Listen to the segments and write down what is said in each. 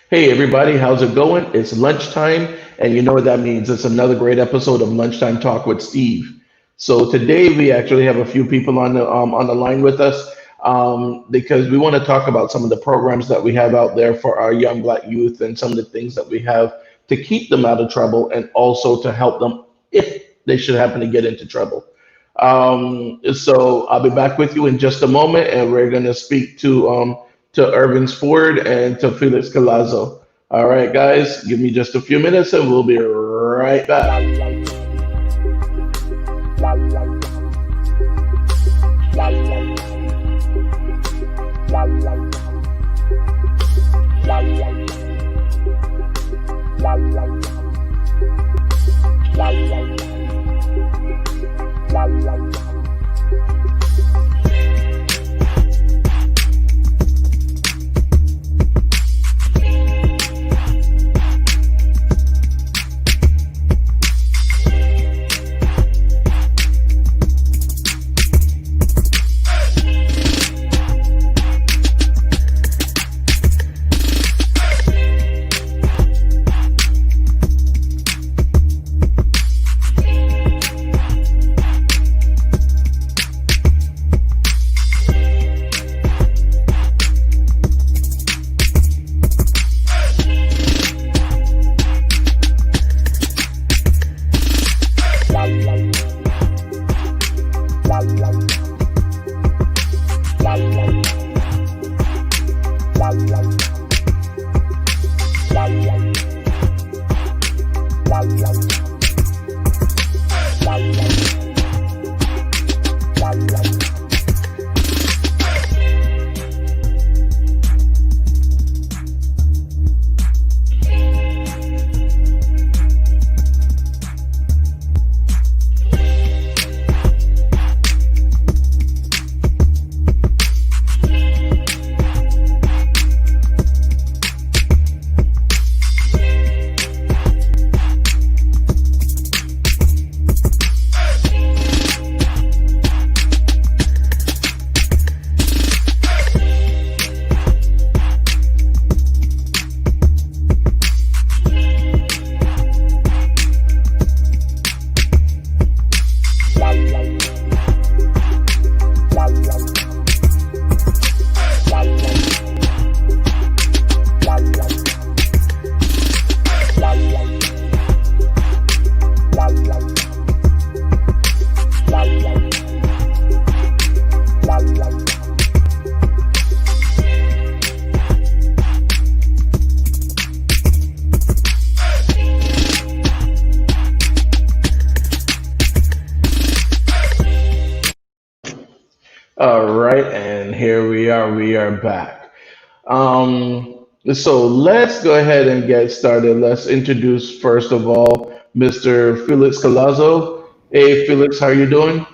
Hey everybody, how's it going? It's lunchtime, and you know what that means. It's another great episode of Lunchtime Talk with Steve. So today we actually have a few people on the line with us because we want to talk about some of the programs that we have out there for our young Black youth and some of the things that we have to keep them out of trouble and also to help them if they should happen to get into trouble. So I'll be back with you in just a moment, and we're going to speak to Irving's Ford and to Felix Colazo. All right, guys, give me just a few minutes, and we'll be right back. All right, and here we are. We are back. So let's go ahead and get started. Let's introduce first of all Mr. Felix Colazo. Hey, Felix, how are you doing?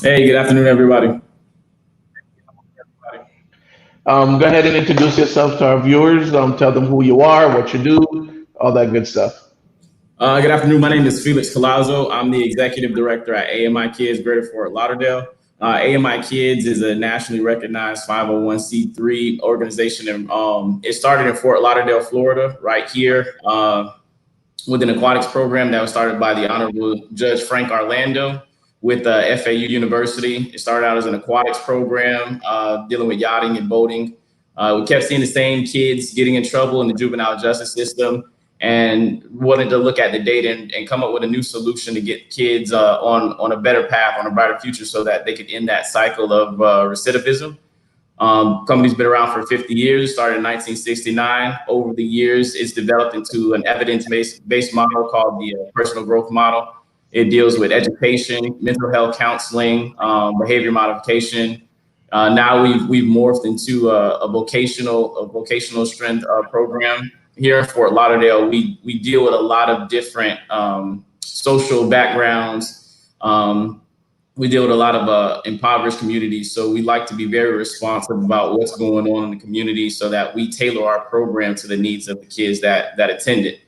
Hey, good afternoon, everybody. Go ahead and introduce yourself to our viewers. Tell them who you are, what you do, all that good stuff. Good afternoon. My name is Felix Colazo. I'm the executive director at AMI Kids Greater Fort Lauderdale. AMI Kids is a nationally recognized 501c3 organization, and it started in Fort Lauderdale, Florida, right here, with an aquatics program that was started by the Honorable Judge Frank Orlando with FAU University. It started out as an aquatics program dealing with yachting and boating. We kept seeing the same kids getting in trouble in the juvenile justice system, and wanted to look at the data and come up with a new solution to get kids on a better path, on a brighter future, so that they could end that cycle of recidivism. Company's been around for 50 years, started in 1969. Over the years, it's developed into an evidence-based model called the personal growth model. It deals with education, mental health counseling, behavior modification. Now we've morphed into a vocational strength program. Here in Fort Lauderdale, we deal with a lot of different social backgrounds. We deal with a lot of impoverished communities. So we like to be very responsive about what's going on in the community so that we tailor our program to the needs of the kids that attend it.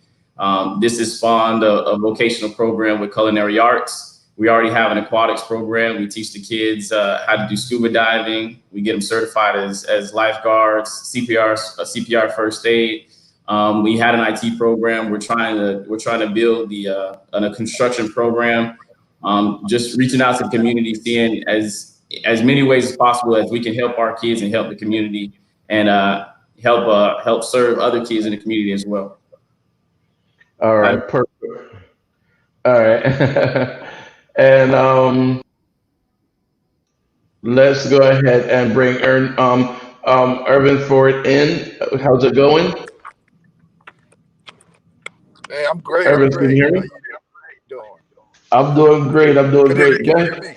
This has spawned a vocational program with culinary arts, We already have an aquatics program. We teach the kids how to do scuba diving. We get them certified as lifeguards, CPR first aid. We had an IT program. We're trying to build a construction program. Just reaching out to the community, seeing as many ways as possible as we can help our kids and help the community, and help serve other kids in the community as well. All right, perfect. All right. And let's go ahead and bring Irvin Ford in. How's it going? Hey, I'm great. I'm Irvin, can you great. hear How me? you doing? I'm doing great. I'm doing Can you, great. can Go you hear ahead. me?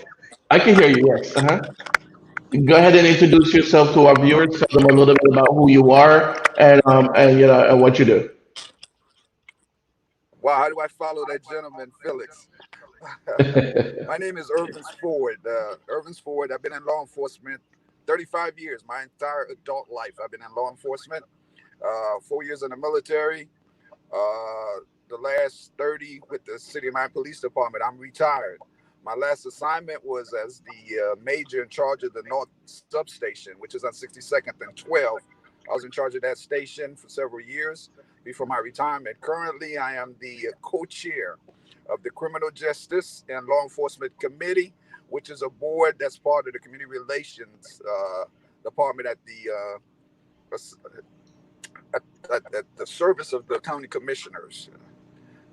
I can hear you. Yes. Uh-huh. Go ahead and introduce yourself to our viewers. Tell them a little bit about who you are and and what you do. Wow, how do I follow that gentleman, Felix? My name is Irvin Ford. Irvin Ford. I've been in law enforcement 35 years. My entire adult life, I've been in law enforcement. 4 years in the military. The last 30 with the City of Miami Police Department. I'm retired. My last assignment was as the major in charge of the North Substation, which is on 62nd and 12th. I was in charge of that station for several years before my retirement. Currently, I am the co-chair of the Criminal Justice and Law Enforcement Committee, which is a board that's part of the Community Relations Department at the service of the county commissioners.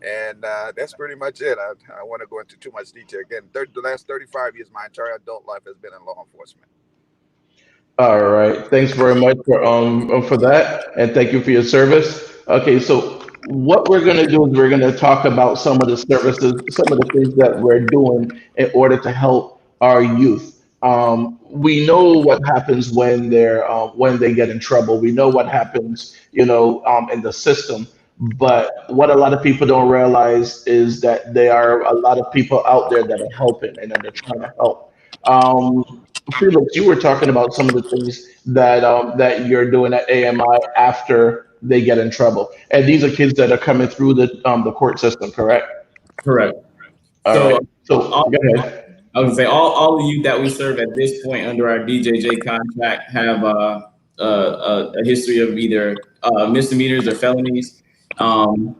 And that's pretty much it. I want to go into too much detail. Again, the last 35 years, my entire adult life has been in law enforcement. All right. Thanks very much for that, and thank you for your service. Okay, so what we're going to do is we're going to talk about some of the services, some of the things that we're doing in order to help our youth. We know what happens when they get in trouble. We know what happens, in the system. But what a lot of people don't realize is that there are a lot of people out there that are helping and that are trying to help. Felix, you were talking about some of the things that you're doing at AMI after they get in trouble, and these are kids that are coming through the court system, correct? Correct. All So right. So all, go ahead. I would say all the youth that we serve at this point under our DJJ contract have a history of either misdemeanors or felonies. Um,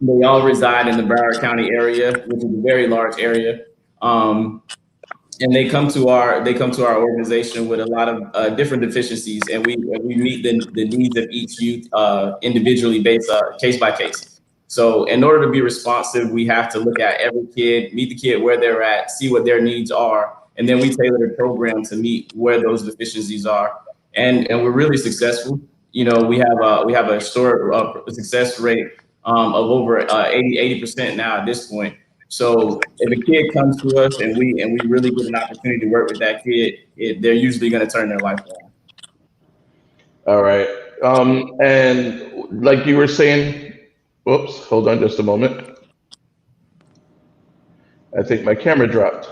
they all reside in the Broward County area, which is a very large area. Um, and they come to our organization with a lot of different deficiencies, and we meet the needs of each youth individually, based case by case. So in order to be responsive, we have to look at every kid, meet the kid where they're at, see what their needs are, and then we tailor the program to meet where those deficiencies are. And we're really successful. We have a historic success rate of over 80% now at this point. So if a kid comes to us and we really get an opportunity to work with that kid, they're usually going to turn their life around. All right. And like you were saying, whoops, hold on just a moment. I think my camera dropped.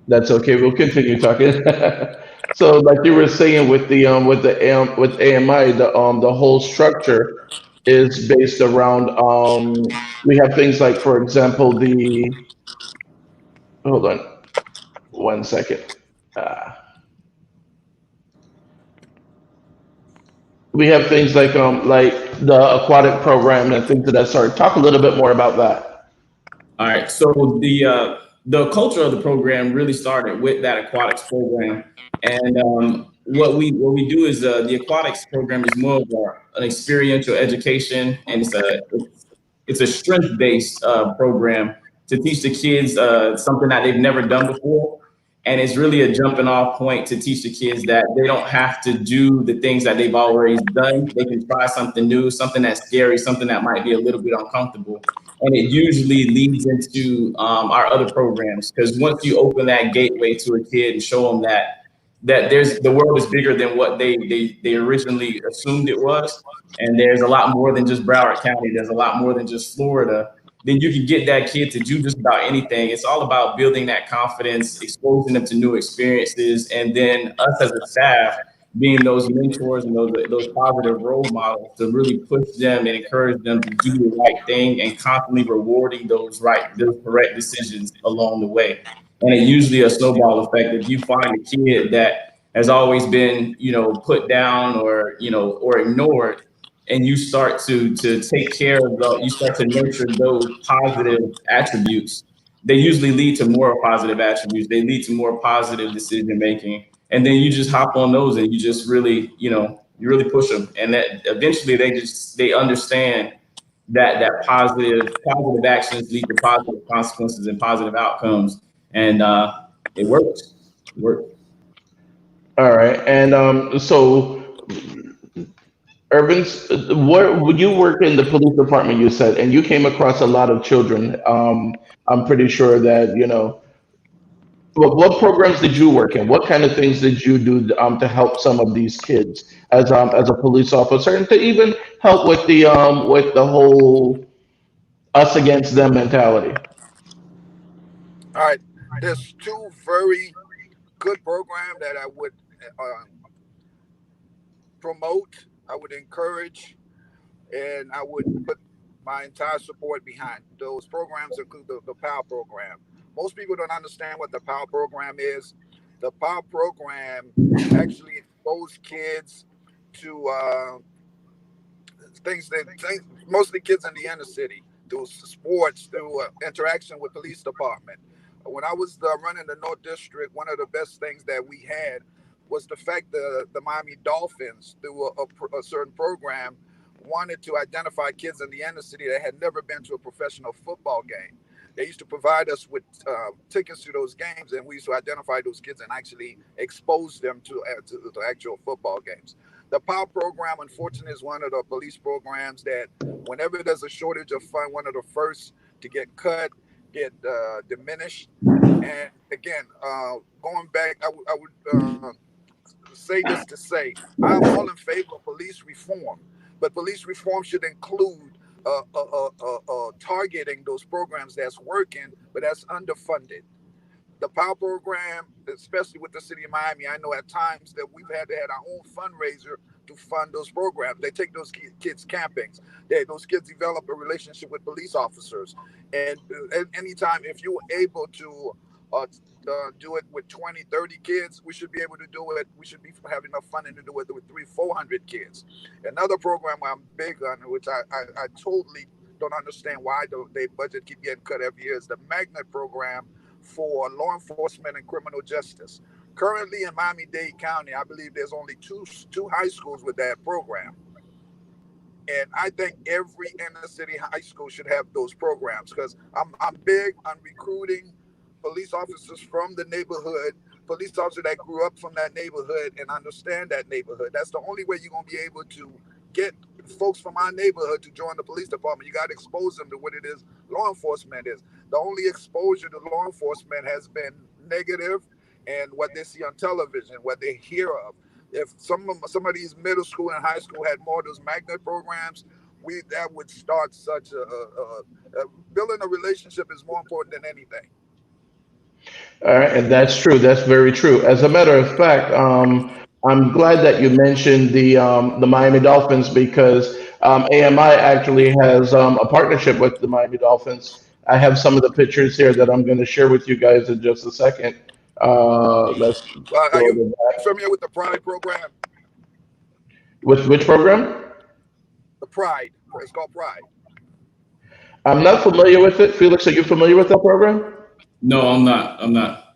That's okay. We'll continue talking. So, like you were saying with AMI, the whole structure is based around we have things like, for example, the hold on 1 second. Uh, we have things like the aquatic program and things of that sort. Talk a little bit more about that. All right. So the culture of the program really started with that aquatics program, and what we do is the aquatics program is more of an experiential education, and it's a strength based program to teach the kids something that they've never done before. And it's really a jumping off point to teach the kids that they don't have to do the things that they've already done. They can try something new, something that's scary, something that might be a little bit uncomfortable. And it usually leads into our other programs, because once you open that gateway to a kid and show them that there's the world is bigger than what they originally assumed it was, and there's a lot more than just Broward County, there's a lot more than just Florida, then you can get that kid to do just about anything. It's all about building that confidence, exposing them to new experiences, and then us as a staff being those mentors and those positive role models to really push them and encourage them to do the right thing, and constantly rewarding those correct decisions along the way. And it usually a snowball effect. If you find a kid that has always been, put down or ignored, and you start to take care of you start to nurture those positive attributes, they usually lead to more positive attributes. They lead to more positive decision making, and then you just hop on those and you just really, you really push them, and that eventually they understand that positive actions lead to positive consequences and positive outcomes, and it works. It works. All right. And so, Irvins, what would you work in the police department? You said, and you came across a lot of children. I'm pretty sure that what programs did you work in? What kind of things did you do to help some of these kids as a police officer, and to even help with the whole us against them mentality? All right, there's two very good programs that I would uh, promote, I would encourage, and I would put my entire support behind. Those programs include the POW program. Most people don't understand what the POW program is. The POW program actually exposes kids to mostly kids in the inner city, through sports, through interaction with police department. When I was running the North District, one of the best things that we had was the fact that the Miami Dolphins, through a certain program, wanted to identify kids in the inner city that had never been to a professional football game. They used to provide us with tickets to those games, and we used to identify those kids and actually expose them to actual football games. The POW program, unfortunately, is one of the police programs that, whenever there's a shortage of fund, one of the first to get cut, get diminished. And again, going back, I would say this to say, I'm all in favor of police reform, but police reform should include targeting those programs that's working, but that's underfunded. The POW program, especially with the city of Miami, I know at times that we've had to have our own fundraiser to fund those programs. They take those kids campings. Those kids develop a relationship with police officers. And anytime, if you're able to do it with 20, 30 kids, we should be able to do it. We should be having enough funding to do it with 300, 400 kids. Another program I'm big on, which I totally don't understand why their budget keep getting cut every year, is the Magnet program for law enforcement and criminal justice. Currently in Miami-Dade County, I believe there's only two high schools with that program. And I think every inner city high school should have those programs, because I'm big on recruiting police officers from the neighborhood, police officers that grew up from that neighborhood and understand that neighborhood. That's the only way you're going to be able to get folks from our neighborhood to join the police department. You got to expose them to what it is law enforcement is. The only exposure to law enforcement has been negative, and what they see on television, what they hear of. If some of these middle school and high school had more of those magnet programs, that would start such building a relationship is more important than anything. All right, and that's true. That's very true. As a matter of fact, I'm glad that you mentioned the Miami Dolphins, because AMI actually has a partnership with the Miami Dolphins. I have some of the pictures here that I'm going to share with you guys in just a second. Let's Are go you to that. familiar with the Pride program? With which program? The Pride. It's called Pride. I'm not familiar with it. Felix, are you familiar with that program? No, I'm not. I'm not.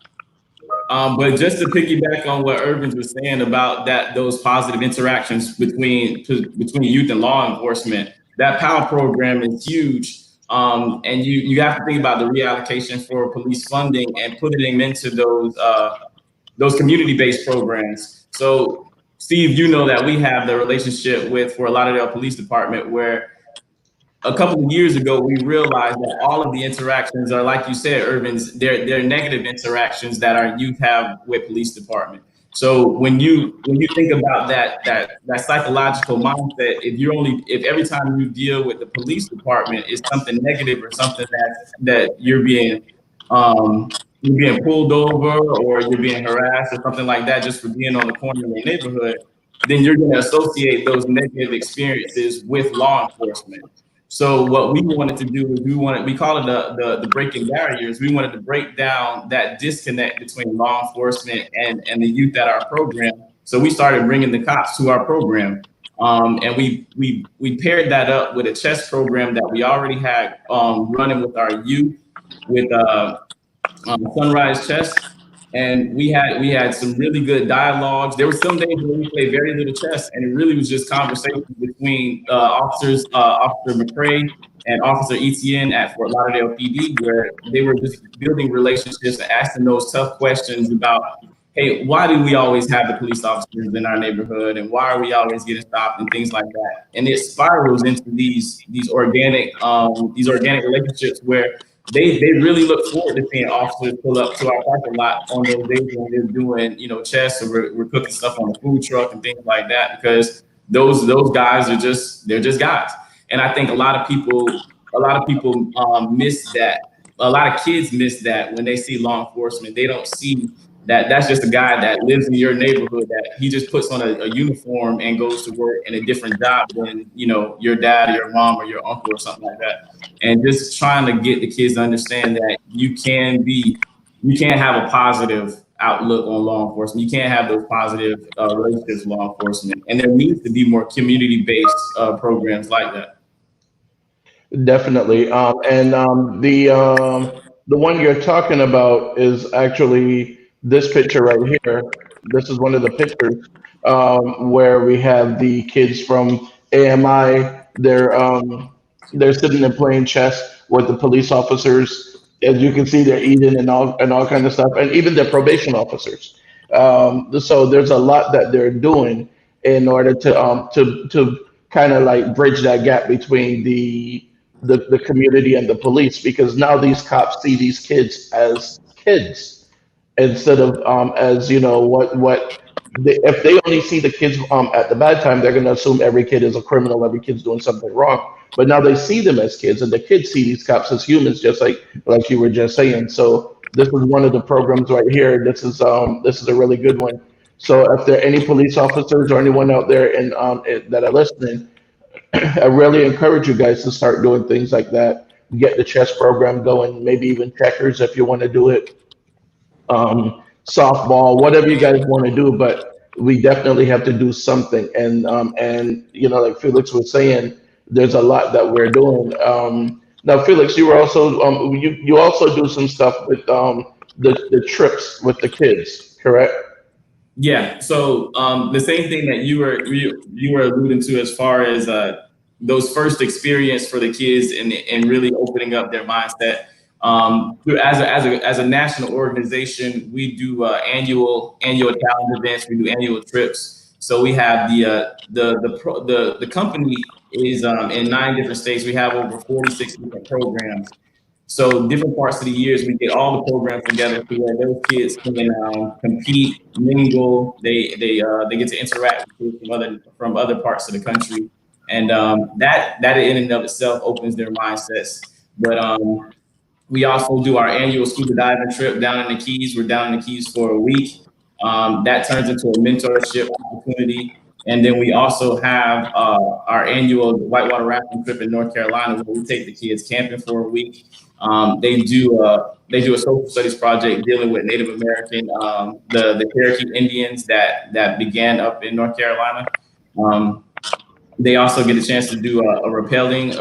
But just to piggyback on what Irvin was saying about those positive interactions between youth and law enforcement, that POW program is huge. And you have to think about the reallocation for police funding and putting them into those community-based programs. So, Steve, you know that we have the relationship with Fort Lauderdale Police Department, where a couple of years ago, we realized that all of the interactions are, like you said, Irvin's, they're negative interactions that our youth have with police department. So when you think about that psychological mindset, if every time you deal with the police department is something negative or something that you're being pulled over or you're being harassed or something like that just for being on the corner in your neighborhood, then you're going to associate those negative experiences with law enforcement. So what we wanted to do is we call it the breaking barriers. We wanted to break down that disconnect between law enforcement and the youth at our program. So we started bringing the cops to our program. And we paired that up with a chess program that we already had running with our youth with Sunrise Chess, and we had some really good dialogues. There were some days where we played very little chess, and it really was just conversations between Officer McCrae and Officer Etienne at Fort Lauderdale PD, where they were just building relationships and asking those tough questions about, hey, why do we always have the police officers in our neighborhood, and why are we always getting stopped and things like that? And it spirals into these organic relationships where they really look forward to seeing officers pull up to our parking lot on those days when we're doing, chess, or we're cooking stuff on the food truck and things like that, because those guys they're just guys. And I think a lot of people miss that. A lot of kids miss that when they see law enforcement. They don't see that that's just a guy that lives in your neighborhood, that he just puts on a uniform and goes to work in a different job than your dad or your mom or your uncle or something like that. And just trying to get the kids to understand that you can have a positive outlook on law enforcement. You can't have those positive relationships with law enforcement, and there needs to be more community-based programs like that. Definitely. The one you're talking about is actually this picture right here. This is one of the pictures where we have the kids from AMI. They're sitting and playing chess with the police officers. As you can see, they're eating and all kind of stuff, and even their probation officers. So there's a lot that they're doing in order to kind of like bridge that gap between the community and the police, because now these cops see these kids as kids instead of as if they only see the kids at the bad time, they're going to assume every kid is a criminal, every kid's doing something wrong. But now they see them as kids, and the kids see these cops as humans, just like you were just saying. So this is one of the programs right here. This is a really good one. So if there are any police officers or anyone out there that are listening, I really encourage you guys to start doing things like that. Get the chess program going, maybe even checkers if you want to do it, softball, whatever you guys want to do. But we definitely have to do something. And like Felix was saying, there's a lot that we're doing. Now, Felix, you were also you also do some stuff with the trips with the kids, correct? Yeah. So the same thing that you were alluding to, as far as those first experience for the kids, and really opening up their mindset. As a national organization, we do annual challenge events. We do annual trips. So we have the company is in 9 different states. We have over 46 different programs. So different parts of the years, we get all the programs together to where those kids can compete, mingle. They get to interact with kids from other parts of the country, and that in and of itself opens their mindsets. But we also do our annual scuba diving trip down in the Keys. We're down in the Keys for a week. That turns into a mentorship opportunity. And then we also have our annual whitewater rafting trip in North Carolina, where we take the kids camping for a week. They do a social studies project dealing with Native American, the Cherokee Indians that began up in North Carolina. Um, they also get a chance to do a rappelling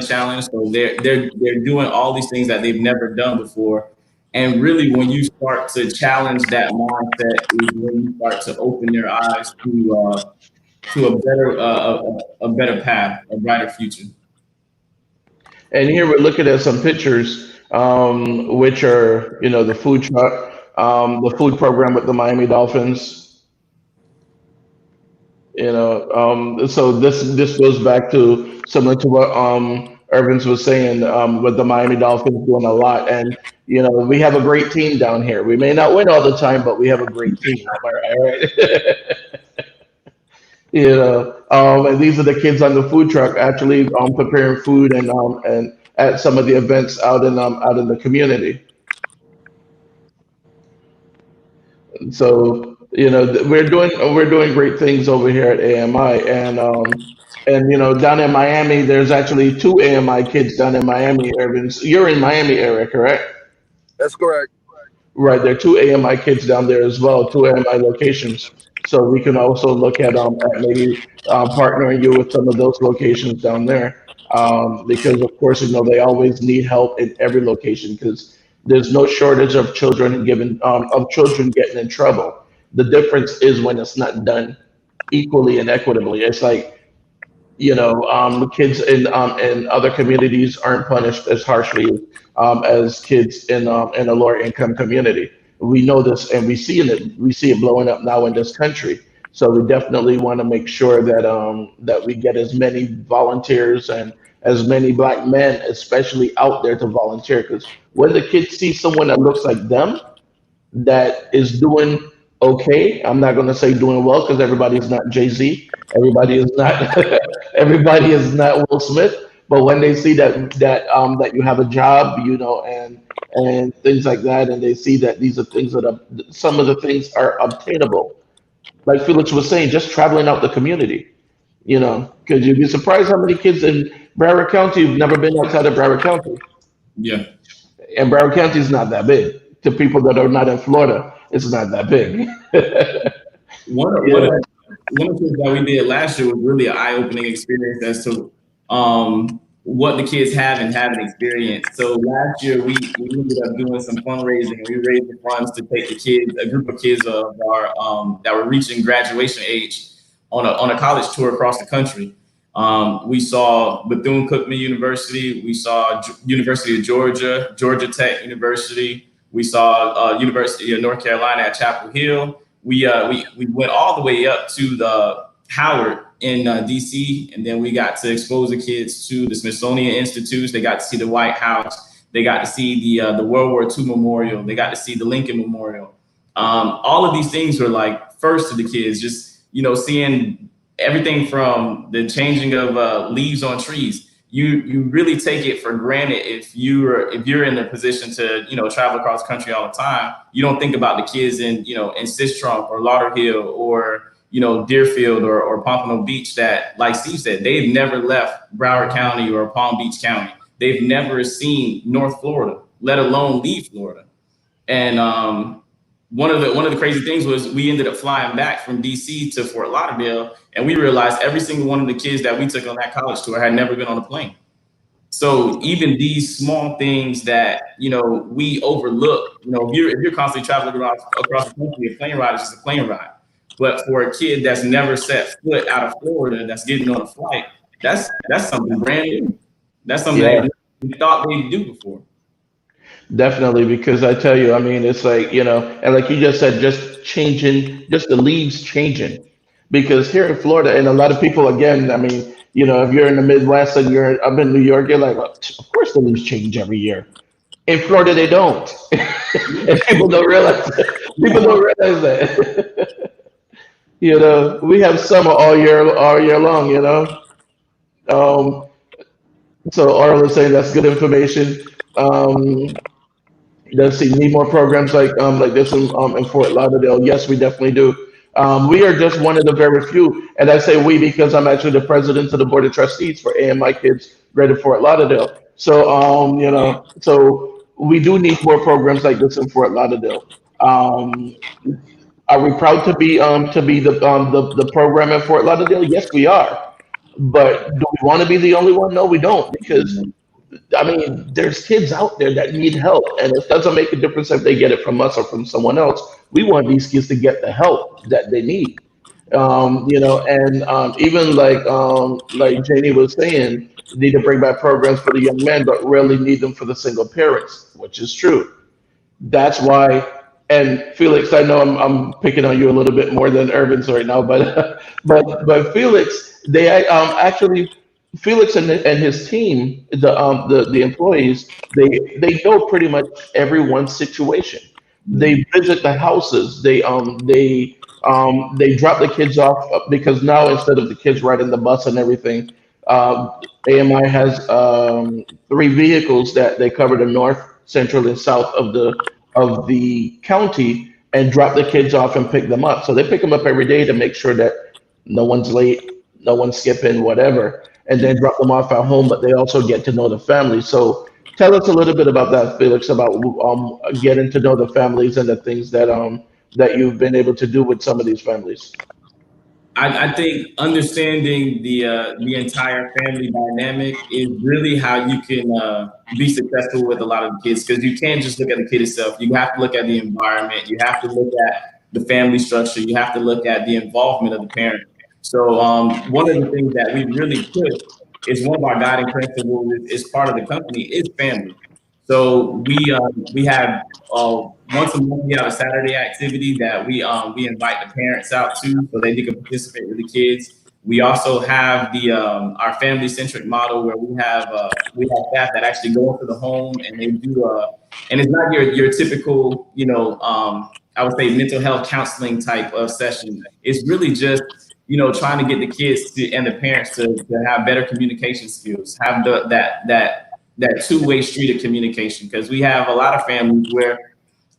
challenge. So they're doing all these things that they've never done before. And really, when you start to challenge that mindset, is when you start to open their eyes to a better path, a brighter future. And here we're looking at some pictures, which are the food truck, the food program with the Miami Dolphins. So this goes back to similar to what Irvins was saying, with the Miami Dolphins doing a lot. And we have a great team down here. We may not win all the time, but we have a great team. Am I right? And these are the kids on the food truck actually preparing food and at some of the events out in the community. So We're doing great things over here at AMI, and down in Miami, there's actually two AMI kids down in Miami. Irvin, you're in Miami area, correct? That's correct. Right, there are two AMI kids down there as well, two AMI locations. So we can also look at maybe partnering you with some of those locations down there, because of course they always need help in every location because there's no shortage of children getting in trouble. The difference is when it's not done equally and equitably. It's like kids in other communities aren't punished as harshly as kids in a lower income community. We know this, and we see it blowing up now in this country. So we definitely want to make sure that we get as many volunteers and as many black men, especially out there to volunteer. Because when the kids see someone that looks like them, that is doing okay. I'm not going to say doing well because everybody is not Jay Z. Everybody is not. Everybody is not Will Smith. But when they see that you have a job, and things like that, and they see that these are things that are some of the things are obtainable. Like Felix was saying, just traveling out the community. Because you'd be surprised how many kids in Broward County have never been outside of Broward County, Yeah. and Broward County is not that big. To people that are not in Florida, it's not that big. One of, one Yeah, of one of the things that we did last year was really an eye-opening experience as to what the kids have and haven't experienced. So last year we ended up doing some fundraising. We raised the funds to take the kids, a group of kids of our that were reaching graduation age, on a college tour across the country. We saw Bethune-Cookman University. We saw University of Georgia, Georgia Tech University. We saw University of North Carolina at Chapel Hill. We went all the way up to the Howard in DC, and then we got to expose the kids to the Smithsonian Institutes. They got to see the White House. They got to see the World War II Memorial. They got to see the Lincoln Memorial. All of these things were like first to the kids, just seeing everything from the changing of leaves on trees. You really take it for granted if you're in a position to travel across the country all the time. You don't think about the kids in Sistrunk or Lauderhill or Deerfield or Pompano Beach that, like Steve said, they've never left Broward County or Palm Beach County. They've never seen North Florida, let alone leave Florida. And one of the crazy things was we ended up flying back from DC to Fort Lauderdale, and we realized every single one of the kids that we took on that college tour had never been on a plane. So even these small things that we overlook, if you're constantly traveling across the country, a plane ride is just a plane ride. But for a kid that's never set foot out of Florida, that's getting on a flight, that's something brand new. That's something yeah, they thought they'd do before. definitely. Because I tell you, I mean, it's like and like you just said, just changing, just the leaves changing. Because here in Florida, and a lot of people, again, I mean, if you're in the Midwest and you're up in New York, you're like, "Well, of course the leaves change every year." In Florida, they don't, and people don't realize. People don't realize that. We have summer all year long. Um, so Arlen is saying that's good information. Let's see, need more programs like this in Fort Lauderdale. Yes, we definitely do. We are just one of the very few, and I say we because I'm actually the president of the board of trustees for AMI Kids Greater Fort Lauderdale. So we do need more programs like this in Fort Lauderdale. Um, are we proud to be the program in Fort Lauderdale? Yes, we are. But do we want to be the only one? No, we don't, because I mean, there's kids out there that need help, and it doesn't make a difference if they get it from us or from someone else. We want these kids to get the help that they need. And even like Janie was saying, need to bring back programs for the young men, but really need them for the single parents, which is true. That's why. And Felix, I know I'm picking on you a little bit more than Irvin's right now, but but Felix, they actually Felix and his team, the employees, they know pretty much everyone's situation. They visit the houses. They drop the kids off because now instead of the kids riding the bus and everything, AMI has three vehicles that they cover the north, central, and south of the county, and drop the kids off and pick them up. So they pick them up every day to make sure that no one's late, no one's skipping, whatever, and then drop them off at home. But they also get to know the family. So tell us a little bit about that, Felix, about getting to know the families and the things that you've been able to do with some of these families. I think understanding the entire family dynamic is really how you can be successful with a lot of the kids, because you can't just look at the kid itself. You have to look at the environment. You have to look at the family structure. You have to look at the involvement of the parent. So one of the things that we really push is one of our guiding principles is part of the company is family. So we have once a month we have a Saturday activity that we invite the parents out to so they can participate with the kids. We also have the our family centric model where we have staff that actually go into the home and they do and it's not your typical I would say mental health counseling type of session. It's really just trying to get the kids and the parents to have better communication skills, have that two-way street of communication, because we have a lot of families where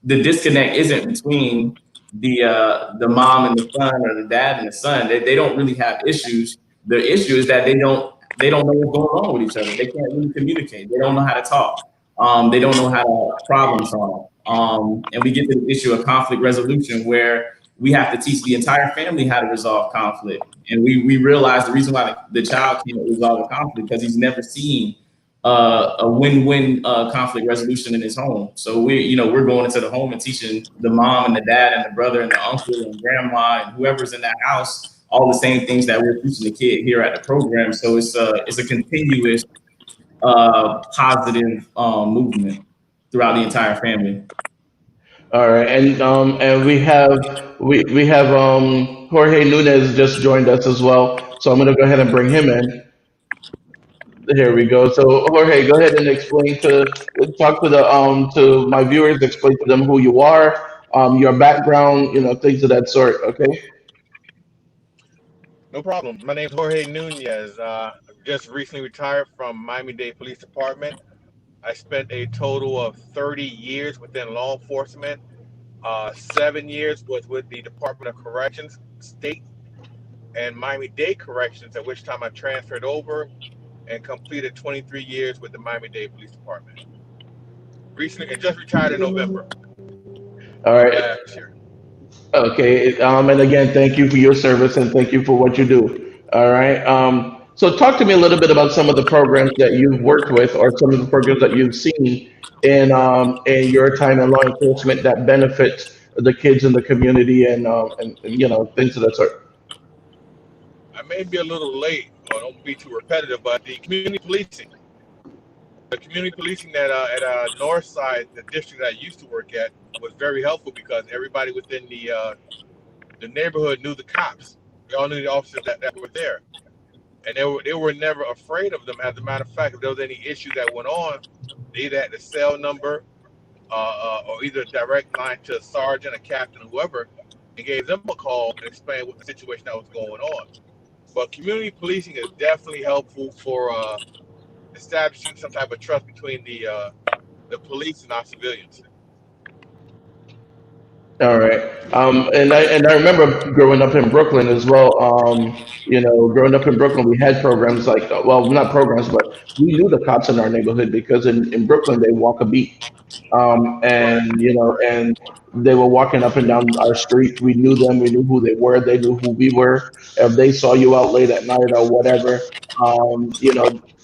the disconnect isn't between the mom and the son or the dad and the son. They don't really have issues. The issue is that they don't know what's going on with each other. They can't really communicate. They don't know how to talk. They don't know how to problem solve. And we get to the issue of conflict resolution where we have to teach the entire family how to resolve conflict. And we realize the reason why the child can't resolve a conflict because he's never seen a win-win conflict resolution in his home. So we're going into the home and teaching the mom and the dad and the brother and the uncle and grandma and whoever's in that house all the same things that we're teaching the kid here at the program. So it's a continuous positive movement throughout the entire family. All right, and we have Jorge Nunez just joined us as well. So I'm gonna go ahead and bring him in. Here we go. So Jorge, go ahead and explain to talk to my viewers, explain to them who you are, your background, things of that sort. Okay. No problem. My name's Jorge Nunez. Just recently retired from Miami-Dade Police Department. I spent a total of 30 years within law enforcement. 7 years was with the Department of Corrections, state and Miami-Dade Corrections, at which time I transferred over and completed 23 years with the Miami-Dade Police Department. Recently, and just retired in November All of right. last year. Okay. And again, thank you for your service and thank you for what you do. All right. So talk to me a little bit about some of the programs that you've worked with or some of the programs that you've seen in your time in law enforcement that benefit the kids in the community and things of that sort. I may be a little late, or don't be too repetitive, but the community policing that at North Side, the district that I used to work at, was very helpful because everybody within the neighborhood knew the cops. They all knew the officers that were there, and they were never afraid of them. As a matter of fact, if there was any issue that went on, they either had the cell number or either a direct line to a sergeant, a captain, whoever, and gave them a call and explained what the situation that was going on. But community policing is definitely helpful for establishing some type of trust between the police and our civilians. All right. And I remember growing up in Brooklyn as well. Growing up in Brooklyn, we had programs like, well, not programs, but we knew the cops in our neighborhood because in Brooklyn they walk a beat. Right. And they were walking up and down our street. We knew them. We knew who they were. They knew who we were. If they saw you out late at night or whatever,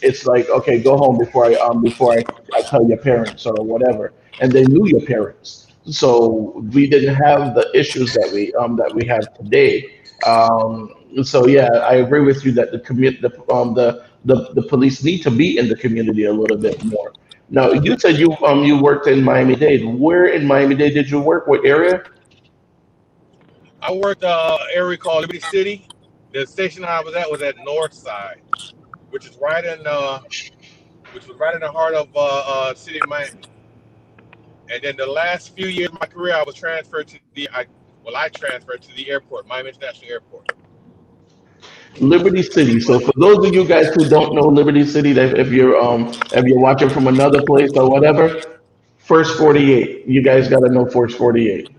it's like, okay, go home before I tell your parents or whatever. And they knew your parents, so we didn't have the issues that we have today. So yeah, I agree with you that the police need to be in the community a little bit more. Now, you said you worked in Miami-Dade. Where in Miami-Dade did you work? What area? I worked area called Liberty City. The station I was at North Side, which is which was right in the heart of city of Miami. And then the last few years of my career, I was transferred to I transferred to the airport, Miami International Airport. Liberty City. So for those of you guys who don't know Liberty City, that if you're watching from another place or whatever, First 48. You guys got to know First 48.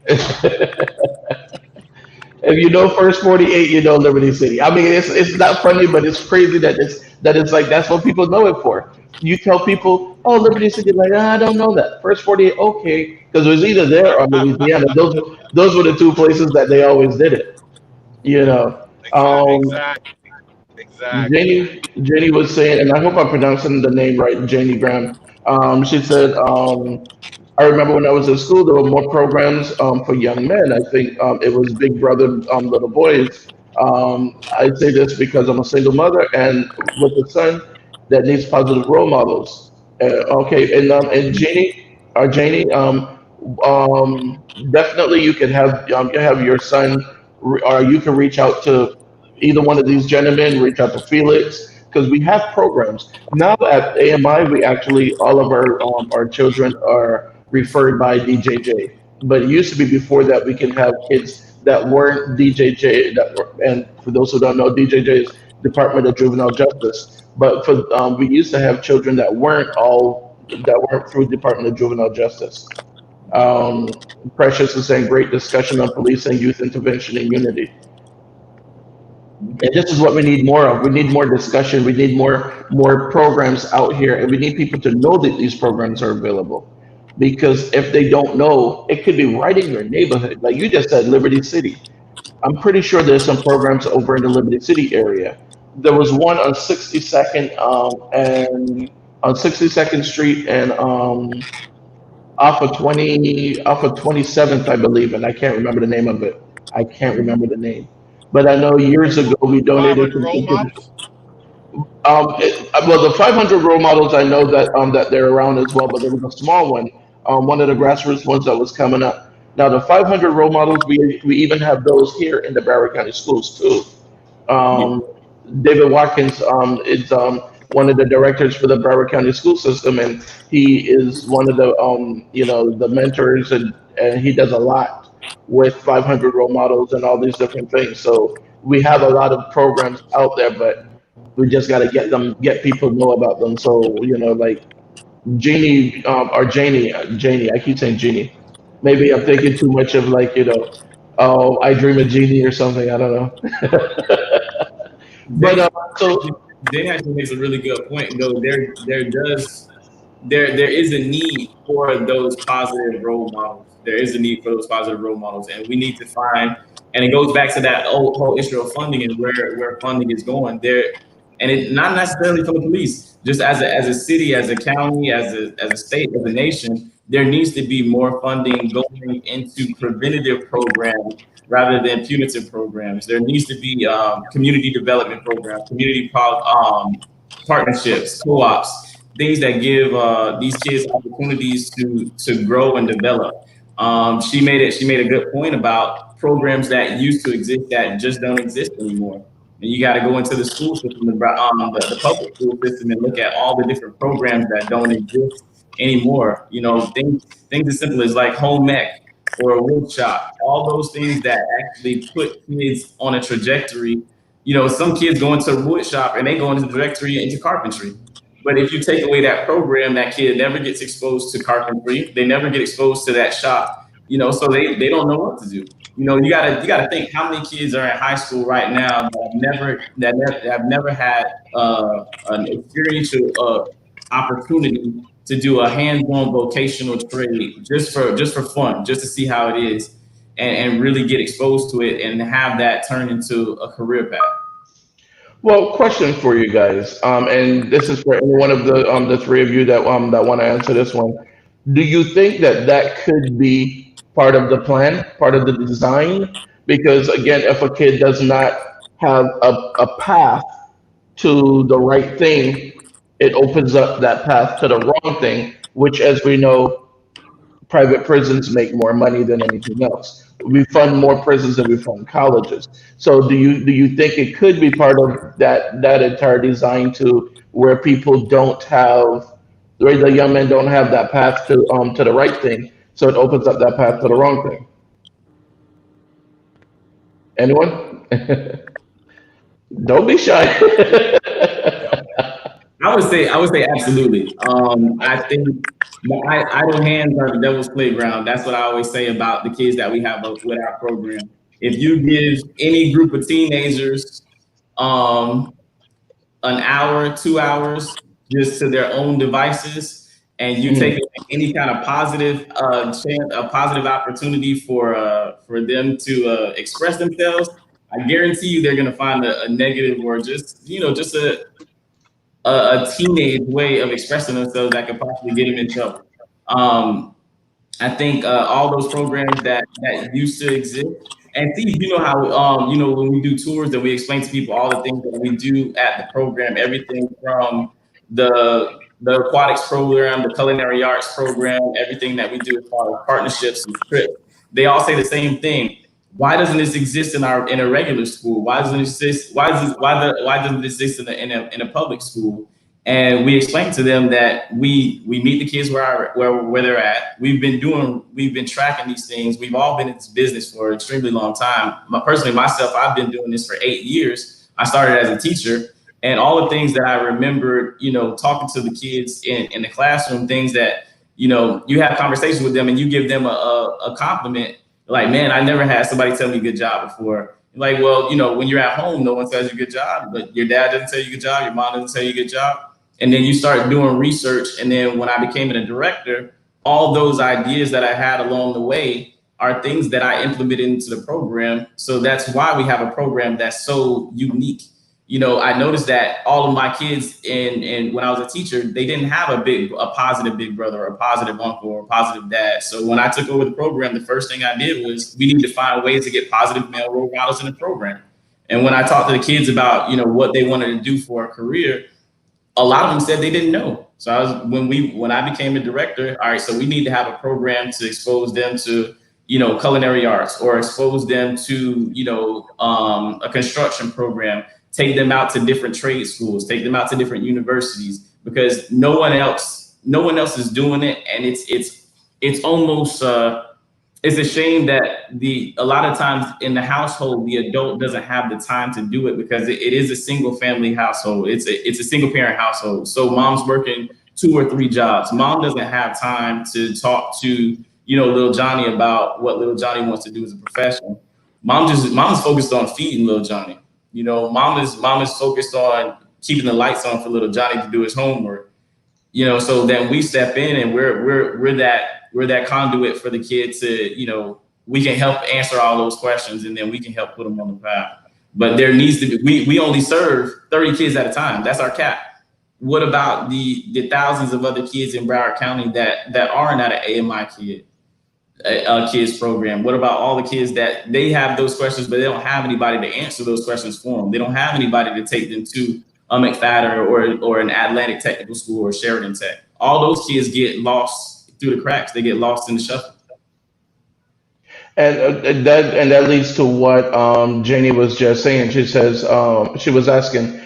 If you know First 48, you know Liberty City. I mean, it's not funny, but it's crazy that it's like that's what people know it for. You tell people, oh, Liberty City, like I don't know that. First 48, okay, because it was either there or Louisiana. Those were the two places that they always did it. You know. Exactly. Exactly. Jenny was saying, and I hope I'm pronouncing the name right, Janie Graham. She said, I remember when I was in school, there were more programs for young men. I think it was Big Brother Little Boys. I say this because I'm a single mother and with a son that needs positive role models. Okay, and Janie, definitely you have your son, or you can reach out to either one of these gentlemen, reach out to Felix, because we have programs. Now at AMI, we actually, all of our children are referred by DJJ. But it used to be before that we can have kids that weren't DJJ, and for those who don't know, DJJ is Department of Juvenile Justice. But we used to have children that weren't through Department of Juvenile Justice. Precious is saying great discussion on policing, youth intervention, and unity. And this is what we need more of. We need more discussion. We need more programs out here, and we need people to know that these programs are available. Because if they don't know, it could be right in your neighborhood. Like you just said, Liberty City. I'm pretty sure there's some programs over in the Liberty City area. There was one on 62nd and on 62nd Street and off of 27th, I believe, and I can't remember the name of it. I can't remember the name. But I know years ago we donated 500 some role tickets. models. Well, the 500 role models, I know that they're around as well, but there was a small one of the grassroots ones that was coming up. Now, the 500 role models, we even have those here in the Barrow County Schools too. Yeah. Um, David Watkins is one of the directors for the Barrow County School System, and he is one of the the mentors, and he does a lot with 500 role models and all these different things. So we have a lot of programs out there, but we just got to get people know about them. So like Jeannie or Janie. I keep saying Jeannie. Maybe I'm thinking too much of like oh, I dream of Jeannie or something. I don't know. But Danny, so Danny actually makes a really good point, though. There is a need for those positive role models. There is a need for those positive role models, and we need to find. And it goes back to that whole issue of funding and where funding is going there, and it not necessarily for the police, just as a city, as a county, as a state, as a nation. There needs to be more funding going into preventative programs rather than punitive programs. There needs to be community development programs, partnerships, co-ops, things that give these kids opportunities to grow and develop. She made a good point about programs that used to exist that just don't exist anymore. And you got to go into the school system, the public school system, and look at all the different programs that don't exist anymore. You know, things as simple as like home ec or a wood shop, all those things that actually put kids on a trajectory. You know, some kids go into a wood shop and they go into the trajectory into carpentry. But if you take away that program, that kid never gets exposed to carpentry. They never get exposed to that shop. You know, so they don't know what to do. You know, you gotta think how many kids are in high school right now that have never had an experiential opportunity to do a hands-on vocational trade just for fun, just to see how it is, and really get exposed to it and have that turn into a career path. well, question for you guys, and this is for any one of the three of you that want to answer this one. Do you think that that could be part of the plan, part of the design? Because again, if a kid does not have a path to the right thing, it opens up that path to the wrong thing, which, as we know, private prisons make more money than anything else. We fund more prisons than we fund colleges. So do you think it could be part of that entire design to where people don't have where the young men don't have that path to the right thing, so it opens up that path to the wrong thing. Anyone? Don't be shy. I would say absolutely. I think the idle hands are the devil's playground. That's what I always say about the kids that we have with our program. If you give any group of teenagers um, an hour, 2 hours just to their own devices, and you take any kind of positive chance, a positive opportunity for them to express themselves, I guarantee you they're going to find a negative or just just a teenage way of expressing themselves that could possibly get them in trouble. Um, I think all those programs that used to exist. And Steve, you know how when we do tours that we explain to people all the things that we do at the program, everything from the aquatics program, the culinary arts program, everything that we do as far as partnerships and trips. They all say the same thing. Why doesn't this exist in a regular school? Why doesn't it exist? Why doesn't it exist in a public school? And we explain to them that we meet the kids where they're at. We've been tracking these things. We've all been in this business for an extremely long time. Personally, myself, I've been doing this for 8 years. I started as a teacher, and all the things that I remember, talking to the kids in the classroom, things that you have conversations with them and you give them a compliment, like, man, I never had somebody tell me good job before. Like, well, when you're at home, no one tells you good job, but your dad doesn't tell you good job, your mom doesn't tell you good job. And then you start doing research. And then when I became a director, all those ideas that I had along the way are things that I implemented into the program. So that's why we have a program that's so unique. I noticed that all of my kids and when I was a teacher, they didn't have a positive big brother or a positive uncle or a positive dad. So when I took over the program, the first thing I did was we need to find ways to get positive male role models in the program. And when I talked to the kids about, what they wanted to do for a career, a lot of them said they didn't know. So when I became a director, all right, so we need to have a program to expose them to, culinary arts, or expose them to, a construction program, take them out to different trade schools, take them out to different universities, because no one else is doing it. And it's almost, it's a shame that a lot of times in the household, the adult doesn't have the time to do it, because it is a single family household. It's a single parent household. So mom's working 2 or 3 jobs. Mom doesn't have time to talk to, little Johnny about what little Johnny wants to do as a profession. Mom is focused on feeding little Johnny. Mom is focused on keeping the lights on for little Johnny to do his homework. So then we step in and we're that conduit for the kid to, we can help answer all those questions, and then we can help put them on the path. But there needs to be, we only serve 30 kids at a time. That's our cap. What about the thousands of other kids in Broward County that aren't at an AMI kids program? What about all the kids that they have those questions, but they don't have anybody to answer those questions for them? They don't have anybody to take them to a McFadden or an Atlantic Technical School or Sheridan Tech. All those kids get lost through the cracks. They get lost in the shuffle. And that leads to what Janie was just saying. She says she was asking,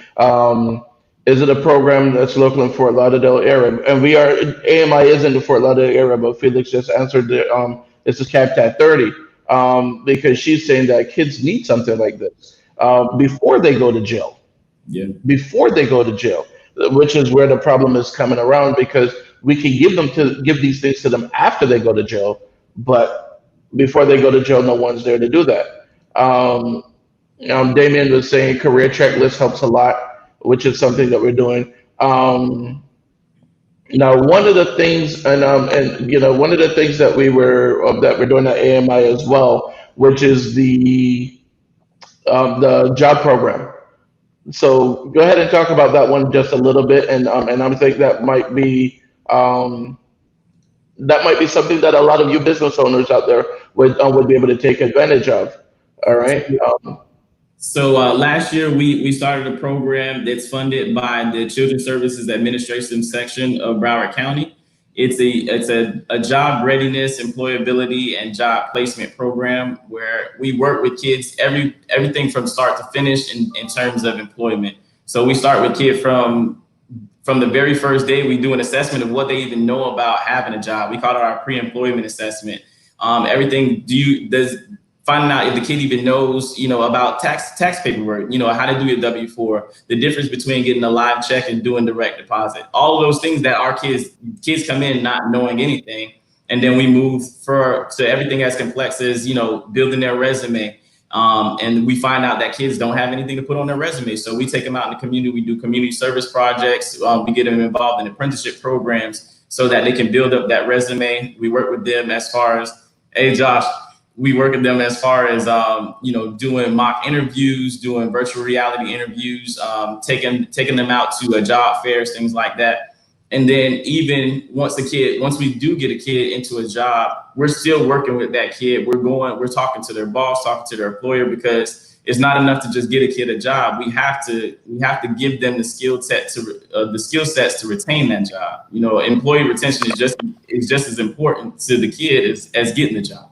is it a program that's local in Fort Lauderdale area? And AMI is in the Fort Lauderdale area, but Felix just answered this is capped at 30, because she's saying that kids need something like this before they go to jail. Yeah. Before they go to jail, which is where the problem is coming around, because we can give these things to them after they go to jail, but before they go to jail, no one's there to do that. Damien was saying career checklist helps a lot, which is something that we're doing. Now, one of the things, one of the things that we're doing at AMI as well, which is the job program. So go ahead and talk about that one just a little bit, and I think that might be something that a lot of you business owners out there would be able to take advantage of. All right. So last year we started a program that's funded by the Children's Services Administration section of Broward County. It's a job readiness, employability, and job placement program where we work with kids everything from start to finish in terms of employment. So we start with kids from the very first day. We do an assessment of what they even know about having a job. We call it our pre-employment assessment. finding out if the kid even knows, about tax paperwork, how to do your W-4, the difference between getting a live check and doing direct deposit. All of those things that our kids come in not knowing anything. And then we move to everything as complex as, building their resume. And we find out that kids don't have anything to put on their resume. So we take them out in the community. We do community service projects. We get them involved in apprenticeship programs so that they can build up that resume. We work with them as far as, hey, Josh, we work with them as far as, doing mock interviews, doing virtual reality interviews, taking them out to job fairs, things like that. And then even once we do get a kid into a job, we're still working with that kid. We're talking to their boss, talking to their employer, because it's not enough to just get a kid a job. We have to give them the skill sets to retain that job. Employee retention is just as important to the kid as getting the job.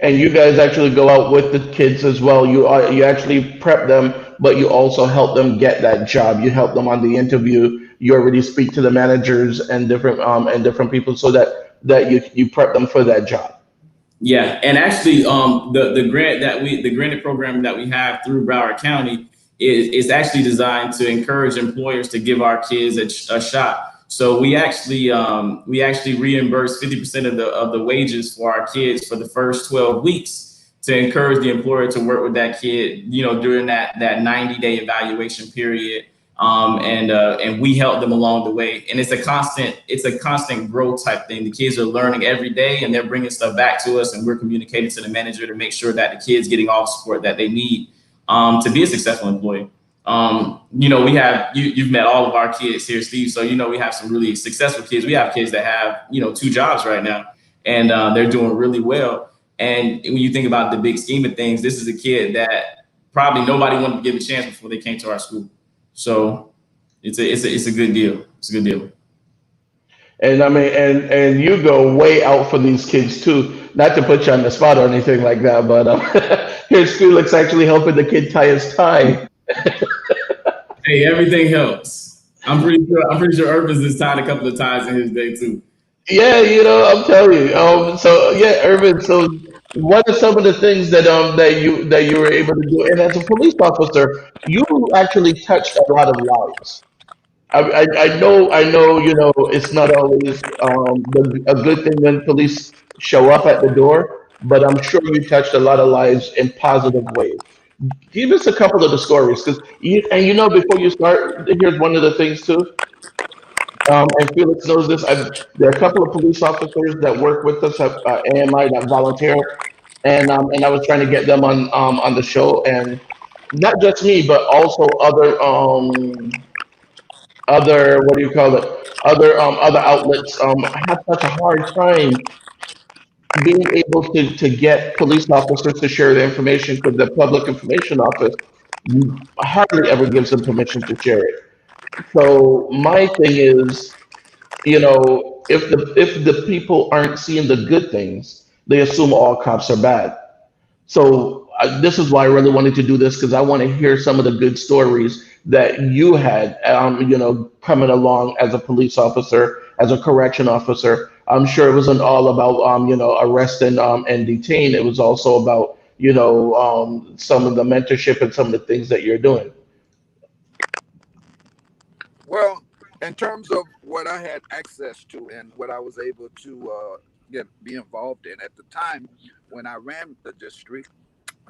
And you guys actually go out with the kids as well. You actually prep them, but you also help them get that job. You help them on the interview. You already speak to the managers and different people so that you prep them for that job. Yeah, and actually, the granted program that we have through Broward County is actually designed to encourage employers to give our kids a shot. So we actually reimburse 50% of the wages for our kids for the first 12 weeks to encourage the employer to work with that kid, during that 90-day evaluation period. And we help them along the way. And it's a constant growth type thing. The kids are learning every day, and they're bringing stuff back to us, and we're communicating to the manager to make sure that the kids getting all the support that they need to be a successful employee. We have you've met all of our kids here, Steve. So we have some really successful kids. We have kids that have 2 jobs right now, and they're doing really well. And when you think about the big scheme of things, this is a kid that probably nobody wanted to give a chance before they came to our school. So it's a good deal. It's a good deal. And I mean, and you go way out for these kids too. Not to put you on the spot or anything like that, but here's Felix actually helping the kid tie his tie. Hey, everything helps. I'm pretty sure Urban's has tied a couple of ties in his day too. Yeah, I'm telling you. So yeah, Irvin. So what are some of the things that you were able to do? And as a police officer, you actually touched a lot of lives. I know. It's not always a good thing when police show up at the door, but I'm sure you touched a lot of lives in positive ways. Give us a couple of the stories, because before you start, here's one of the things too. And Felix knows this. There are a couple of police officers that work with us at AMI that volunteer, and I was trying to get them on the show, and not just me, but also other what do you call it? Other outlets have such a hard time being able to get police officers to share the information, because the public information office hardly ever gives them permission to share it. So my thing is, if the people aren't seeing the good things, they assume all cops are bad. So this is why I really wanted to do this, because I want to hear some of the good stories that you had, coming along as a police officer, as a correction officer. I'm sure it wasn't all about, arrest and detain. It was also about, some of the mentorship and some of the things that you're doing. Well, in terms of what I had access to and what I was able to be involved in at the time when I ran the district,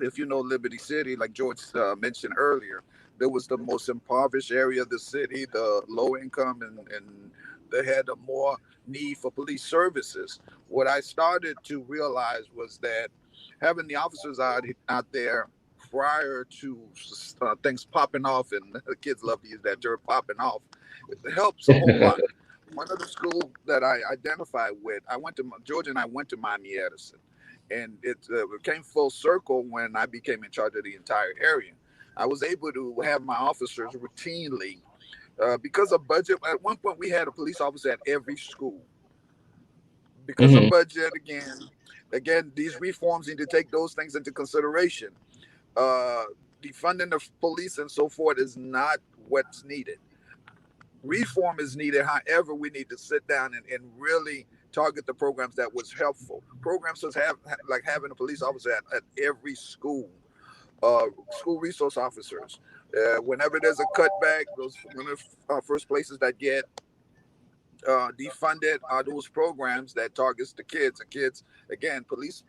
if you know Liberty City, like George mentioned earlier, there was the most impoverished area of the city, the low income, and they had a more need for police services. What I started to realize was that having the officers out there prior to things popping off, and the kids love to use that term, popping off, it helps a whole lot. One of the schools that I identified with, George and I went to Miami Edison, and it came full circle when I became in charge of the entire area. I was able to have my officers routinely, because of budget. At one point, we had a police officer at every school. Because of Hmm. budget, again, these reforms need to take those things into consideration. Uh, Defunding the police and so forth is not what's needed. Reform is needed. However, we need to sit down and really target the programs that was helpful. Programs was like having a police officer at every school, school resource officers. Whenever there's a cutback, those one of the first places that get defunded are those programs that targets the kids. The kids, again, police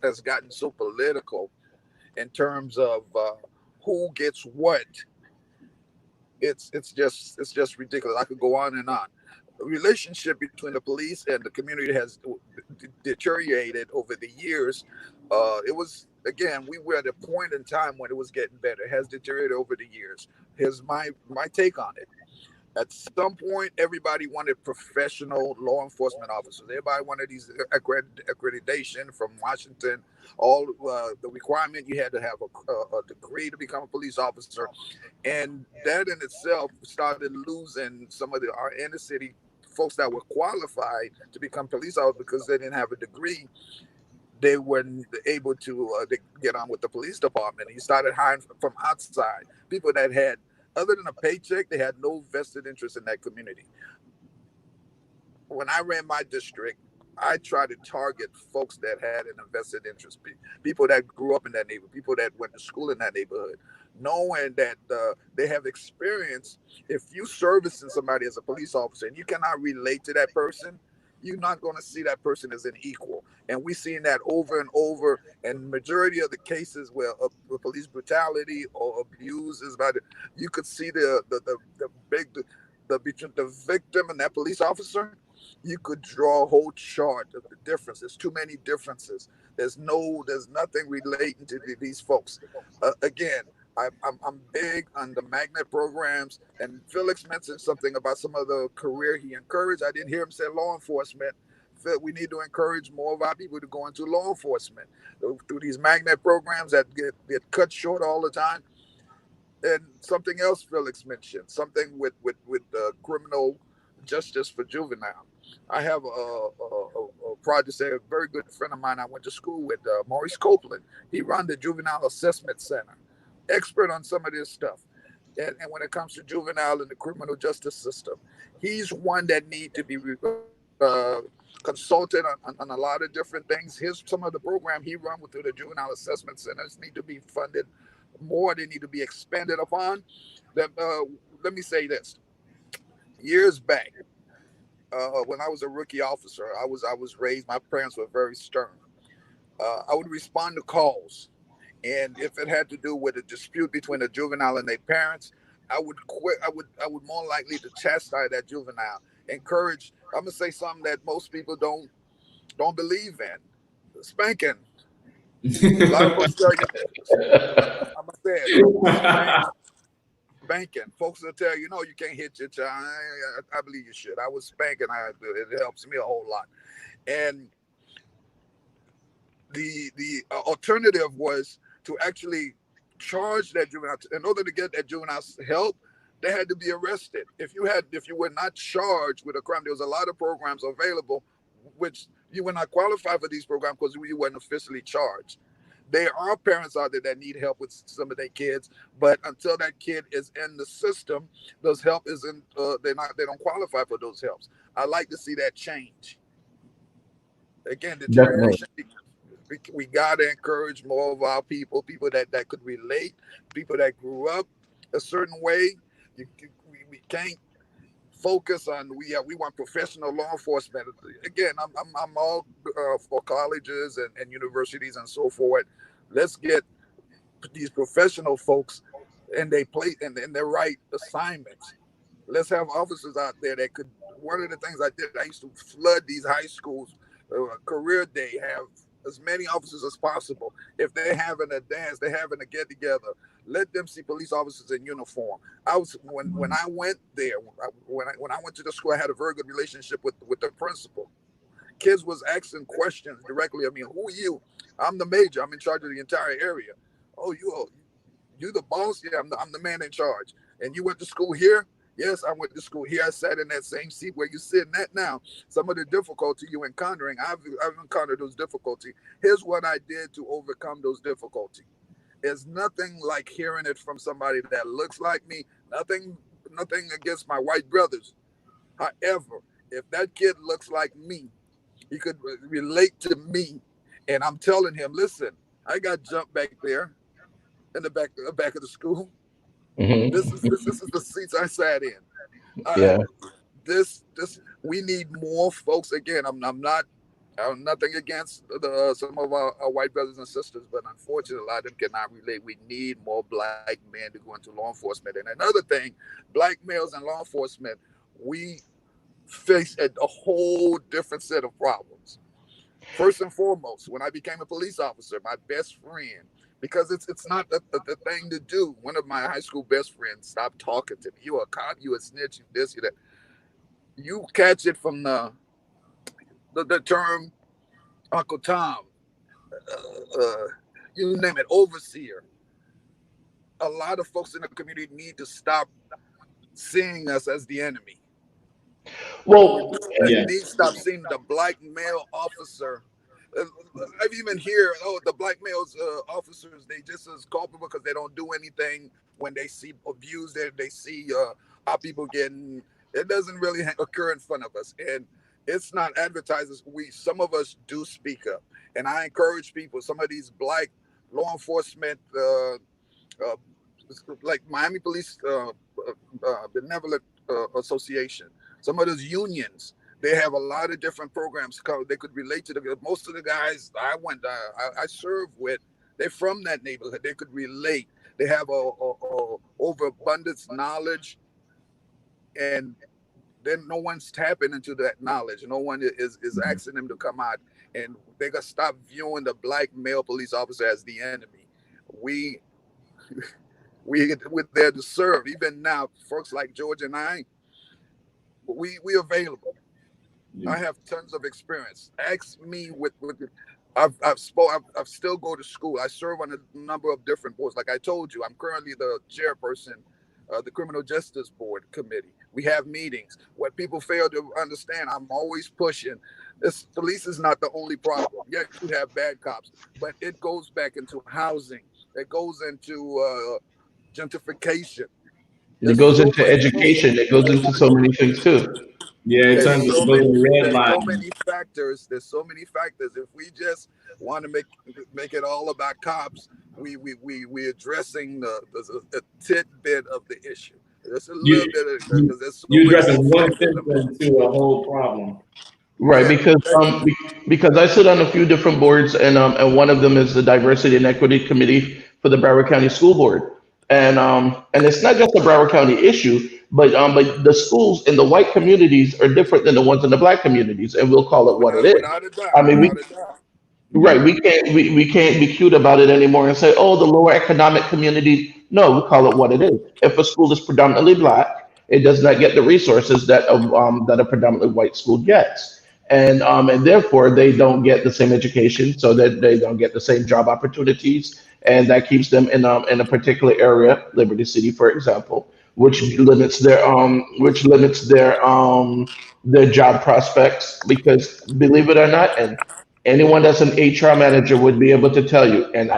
has gotten so political in terms of who gets what. It's just ridiculous. I could go on and on. The relationship between the police and the community has deteriorated over the years. It was, again, we were at a point in time when it was getting better. It has deteriorated over the years. Here's my take on it. At some point, everybody wanted professional law enforcement officers. Everybody wanted these accreditation from Washington. All the requirement, you had to have a degree to become a police officer, and that in itself started losing some of our inner city folks that were qualified to become police officers because they didn't have a degree. They weren't able to get on with the police department. You started hiring from outside people that had, other than a paycheck, they had no vested interest in that community. When I ran my district, I tried to target folks that had an invested interest, people that grew up in that neighborhood, people that went to school in that neighborhood, knowing that they have experience. If you servicing somebody as a police officer and you cannot relate to that person, you're not going to see that person as an equal. And we've seen that over and over. And majority of the cases where police brutality or abuse is about it, you could see the between the victim and that police officer. You could draw a whole chart of the difference. There's too many differences. There's nothing relating to these folks. Again, I'm big on the magnet programs, and Felix mentioned something about some of the career he encouraged. I didn't hear him say law enforcement. We need to encourage more of our people to go into law enforcement through these magnet programs that get cut short all the time. And something else Felix mentioned, something with criminal justice for juvenile. I have a project, a very good friend of mine I went to school with, Maurice Copeland. He runs the Juvenile Assessment Center, expert on some of this stuff. And when it comes to juvenile and the criminal justice system, he's one that need to be consulted on a lot of different things. Some of the program he run through the Juvenile Assessment Centers need to be funded more. They need to be expanded upon. Let me say this. Years back, when I was a rookie officer, I was raised, my parents were very stern. I would respond to calls. And if it had to do with a dispute between a juvenile and their parents, I would quit. I would more likely to chastise that juvenile. Encourage. I'm gonna say something that most people don't believe in. Spanking. A lot of folks tell you. I'm gonna say it. Spanking. Folks will tell you, no, you can't hit your child. I believe you should. I was spanking. It helps me a whole lot. And the alternative was to actually charge that juvenile. In order to get that juvenile's help, they had to be arrested. If you were not charged with a crime, there was a lot of programs available, which you were not qualified for these programs because you weren't officially charged. There are parents out there that need help with some of their kids, but until that kid is in the system, those help isn't. They don't qualify for those helps. I like to see that change. Again, deterioration. We gotta encourage more of our people that could relate, people that grew up a certain way. We can't focus on we want professional law enforcement. Again, I'm all for colleges and universities and so forth. Let's get these professional folks and they play in their right assignments. Let's have officers out there that could. One of the things I did, I used to flood these high schools. Career day, have as many officers as possible. If they're having a dance, they're having a get together, let them see police officers in uniform. When I went there, when I went to the school, I had a very good relationship with the principal. Kids was asking questions directly. I mean, who are you? I'm the major. I'm in charge of the entire area. Oh, you the boss? Yeah, I'm the man in charge. And you went to school here? Yes, I went to school here. I sat in that same seat where you're sitting at now. Some of the difficulty you encountering, I've encountered those difficulties. Here's what I did to overcome those difficulties. There's nothing like hearing it from somebody that looks like me. Nothing against my white brothers. However, If that kid looks like me, he could relate to me, and I'm telling him, listen, I got jumped back there in the back of the school. This is Hmm. this is the seats I sat in. I, Yeah. this we need more folks. Again, I'm not. I'm nothing against some of our white brothers and sisters, but unfortunately, a lot of them cannot relate. We need more black men to go into law enforcement. And another thing, black males in law enforcement, we face a whole different set of problems. First and foremost, when I became a police officer, my best friend, because it's not the thing to do. One of my high school best friends stopped talking to me. You a cop, you a snitch, you this, you that. You catch it from the term Uncle Tom, you name it, overseer. A lot of folks in the community need to stop seeing us as the enemy. Well, They Yeah. need to stop seeing the black male officer. Uh, I've even hear, oh, the black males officers, they just as culpable because they don't do anything when they see abuse, they see our people getting. It doesn't really occur in front of us, and it's not advertisers. We Some of us do speak up, and I encourage people. Some of these black law enforcement uh, like Miami Police Benevolent Association. Some of those unions, they have a lot of different programs. They could relate to most of the guys I serve with. They're from that neighborhood. They could relate. They have a overabundance knowledge, and then no one's tapping into that knowledge. No one is asking them to come out, and they gotta stop viewing the black male police officer as the enemy. We we're there to serve. Even now, folks like George and I, we available. Yeah. I have tons of experience. Ask me with I've still go to school. I serve on a number of different boards. Like I told you, I'm currently the chairperson of the Criminal Justice Board Committee. We have meetings. What people fail to understand, I'm always pushing. This police is not the only problem. Yes, you have bad cops, but it goes back into housing. It goes into gentrification. it There's goes so into much more. education. It goes into so many things too. Yeah, in There's terms of so those many. red There's so lines. many factors. There's so many factors. If we just want to make it all about cops, we addressing the tidbit of the issue. There's a You, little bit of you because there's so you many addressing more one factors symptom involved. to a whole problem. Right, Yeah. because I sit on a few different boards, and one of them is the Diversity and Equity Committee for the Broward County School Board, and it's not just a Broward County issue, but the schools in the white communities are different than the ones in the black communities, and we'll call it what it is. Without a I doubt. mean, Without a doubt. right, Yeah. we can't be cute about it anymore and say, oh, the lower economic community. No, we call it what it is. If a school is predominantly black, it does not get the resources that a predominantly white school gets, and therefore they don't get the same education, so that they don't get the same job opportunities, and that keeps them in a particular area, Liberty City, for example, which limits their job prospects because believe it or not, and anyone that's an HR manager would be able to tell you. And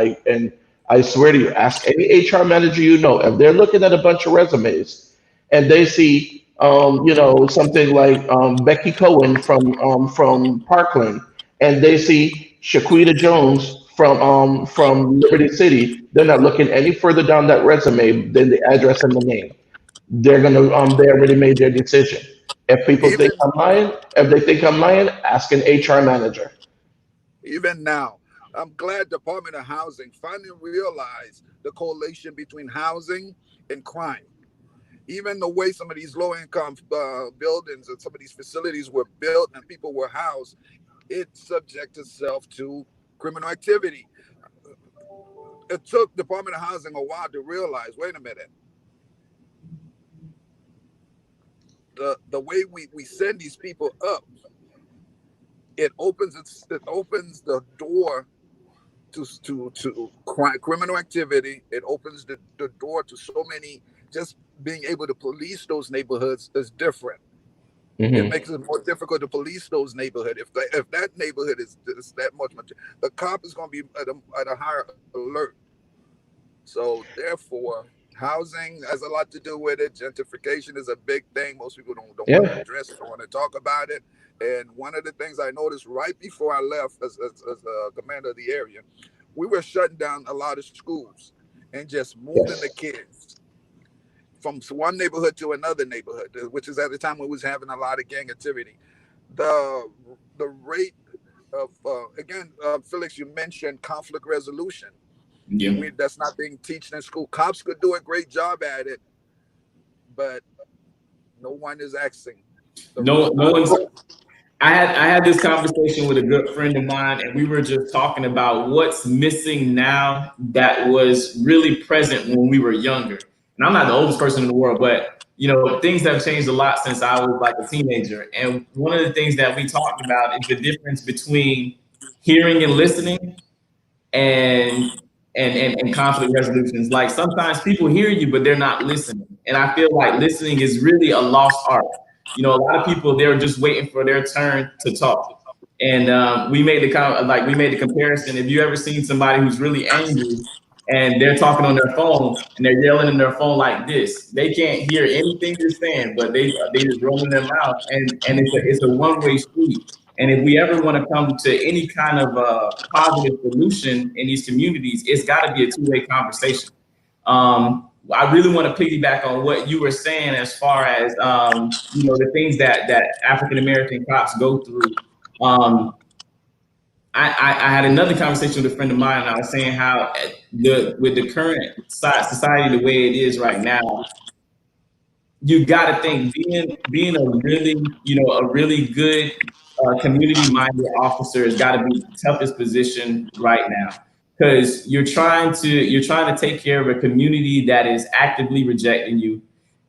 I swear to you, ask any HR manager you know if they're looking at a bunch of resumes and they see, something like Becky Cohen from Parkland, and they see Shaquita Jones from Liberty City. They're not looking any further down that resume than the address and the name. They already made their decision. Even If they think I'm lying, ask an HR manager. even now, I'm glad Department of Housing finally realized the correlation between housing and crime. Even the way some of these low income buildings and some of these facilities were built and people were housed, it subject itself to criminal activity. It took Department of Housing a while to realize, wait a minute, the way we send these people up, it opens the door to criminal activity. It opens the door to so many. Just being able to police those neighborhoods is different. It Hmm. makes it more difficult to police those neighborhood. If that neighborhood is that much, the cop is going to be at a higher alert. So therefore, Housing has a lot to do with it. Gentrification is a big thing. Most people don't want to Yeah. address it, don't want to talk about it. And one of the things I noticed right before I left as commander of the area, we were shutting down a lot of schools and just moving the Yes. kids from one neighborhood to another neighborhood, which is at the time we was having a lot of gang activity. The the rate of again, Felix, you mentioned conflict resolution. Yeah. That's not being taught in school. Cops could do a great job at it, but no one is asking the No, root no one's. cause. I had this conversation with a good friend of mine, and we were just talking about what's missing now that was really present when we were younger. And I'm not the oldest person in the world, but things have changed a lot since I was like a teenager. And one of the things that we talked about is the difference between hearing and listening and and conflict resolutions. Like sometimes people hear you, but they're not listening. And I feel like listening is really a lost art. A lot of people, they're just waiting for their turn to talk. And we made the comparison. If you ever seen somebody who's really angry and they're talking on their phone and they're yelling in their phone like this, they can't hear anything you're saying, but they just running their mouth, and it's a one-way street. And if we ever want to come to any kind of positive solution in these communities, it's got to be a two-way conversation. I really want to piggyback on what you were saying as far as the things that African American cops go through. Um, I had another conversation with a friend of mine, and I was saying how with the current society the way it is right now, you got to think being a really good community minded officer has got to be the toughest position right now, because you're trying to take care of a community that is actively rejecting you,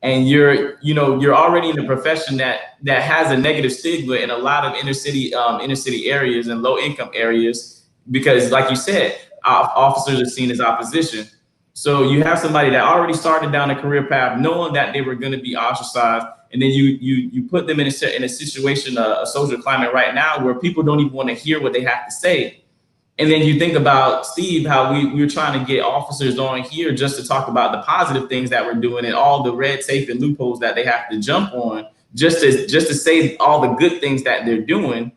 and you're already in a profession that has a negative stigma in a lot of inner city areas and low income areas, because like you said, officers are seen as opposition. So you have somebody that already started down a career path, knowing that they were going to be ostracized, and then you put them in a situation, a social climate right now where people don't even want to hear what they have to say. And then you think about, Steve, how we're trying to get officers on here just to talk about the positive things that we're doing and all the red tape and loopholes that they have to jump on just to say all the good things that they're doing.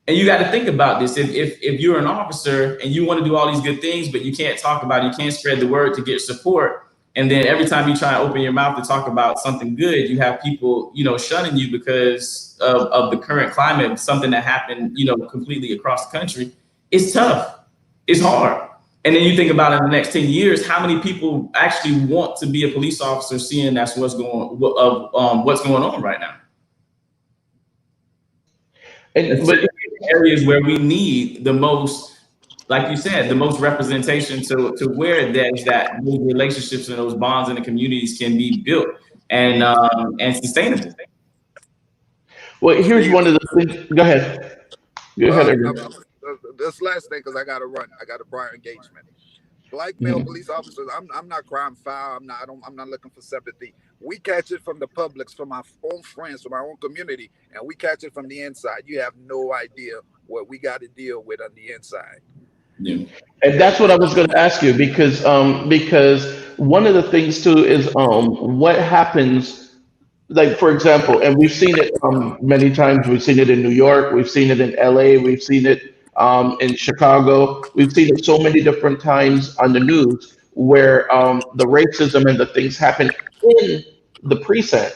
And you got to think about this. If you're an officer and you want to do all these good things, but you can't talk about it, you can't spread the word to get support. And then every time you try to open your mouth to talk about something good, you have people, shunning you because of the current climate, something that happened, completely across the country. It's tough. It's hard. And then you think about in the next 10 years, how many people actually want to be a police officer, seeing that's what's going on right now. And but Areas where we need the most, like you said, the most representation to where there's that those relationships and those bonds in the communities can be built and sustainable. well, here's Steve, one of the things. Go ahead. Go ahead, uh, Edgar. this last thing, because I got to run. I got a prior engagement. Black male Mhm. police officers. I'm not crying foul. I'm not. I'm not looking for sympathy. We catch it from the publics, from our own friends, from our own community, and we catch it from the inside. You have no idea what we got to deal with on the inside. Yeah. And that's what I was going to ask you, because one of the things too is what happens, like for example, and we've seen it many times. We've seen it in New York, we've seen it in LA, we've seen it in Chicago, we've seen it so many different times on the news where the racism and the things happen in the precinct.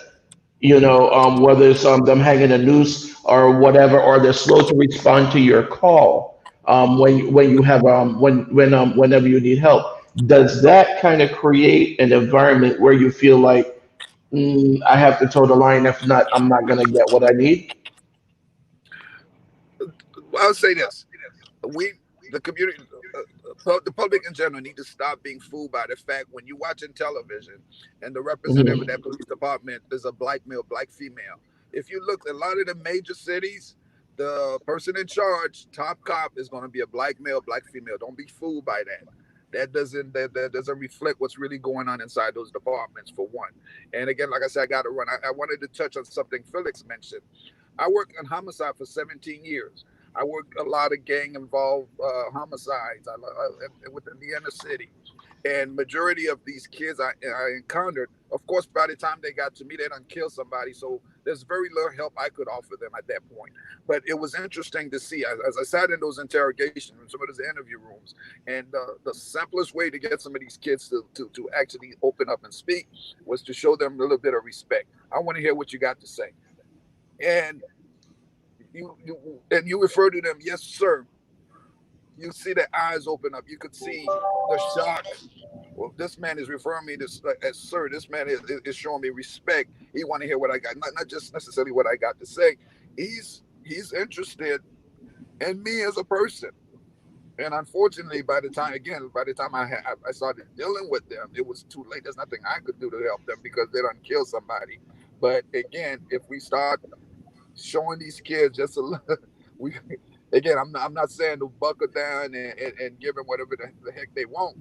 Whether it's them hanging a noose or whatever, or they're slow to respond to your call when you have whenever you need help. Does that kind of create an environment where you feel like, I have to toe the line? If not, I'm not gonna get what I need. I'll say this: we, the community, the public in general, need to stop being fooled by the fact when you're watching television and the representative of Hmm. that police department is a black male, black female. If you look at a lot of the major cities, the person in charge, top cop, is going to be a black male, black female. Don't be fooled by that. That doesn't reflect what's really going on inside those departments, for one. And again, like I said, I got to run. I wanted to touch on something Felix mentioned. I worked in homicide for 17 years. I worked a lot of gang involved homicides within the inner city. And majority of these kids I encountered, of course, by the time they got to me, they done killed somebody. So there's very little help I could offer them at that point. But it was interesting to see as I sat in those interrogation rooms, some of those interview rooms, and the simplest way to get some of these kids to actually open up and speak was to show them a little bit of respect. I want to hear what you got to say. And you refer to them, yes, sir. You see their eyes open up. You could see the shock. Well, this man is referring me to as sir. This man is showing me respect. He want to hear what I got, not just necessarily what I got to say. He's interested in me as a person. And unfortunately, by the time I started dealing with them, it was too late. There's nothing I could do to help them because they done killed somebody. But again, if we start showing these kids just a little, we again, I'm not saying to buckle down and give them whatever the heck they want,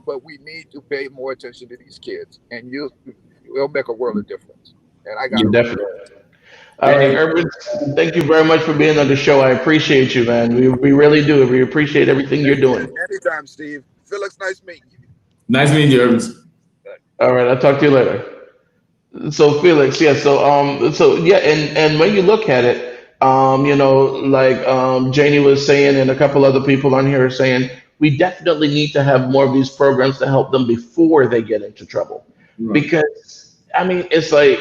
but we need to pay more attention to these kids, and it'll make a world of difference. And I got You to run. definitely. All right, Urban, thank you very much for being on the show. I appreciate you, man. We really do. We appreciate everything you're doing. Anytime, Steve. Felix, nice meeting you. Nice meeting you, Urban. All right, I'll talk to you later. So Felix, yeah, so yeah, and when you look at it, like Janie was saying, and a couple other people on here are saying, we definitely need to have more of these programs to help them before they get into trouble. Right. Because I mean, it's like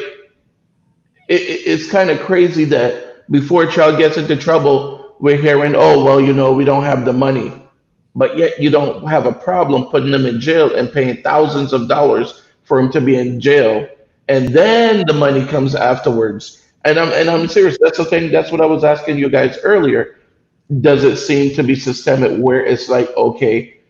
it's kind of crazy that before a child gets into trouble, we're hearing, oh, well, we don't have the money. But yet you don't have a problem putting them in jail and paying thousands of dollars for them to be in jail. And then the money comes afterwards. And I'm serious. That's the thing. That's what I was asking you guys earlier. Does it seem to be systemic where it's like, okay,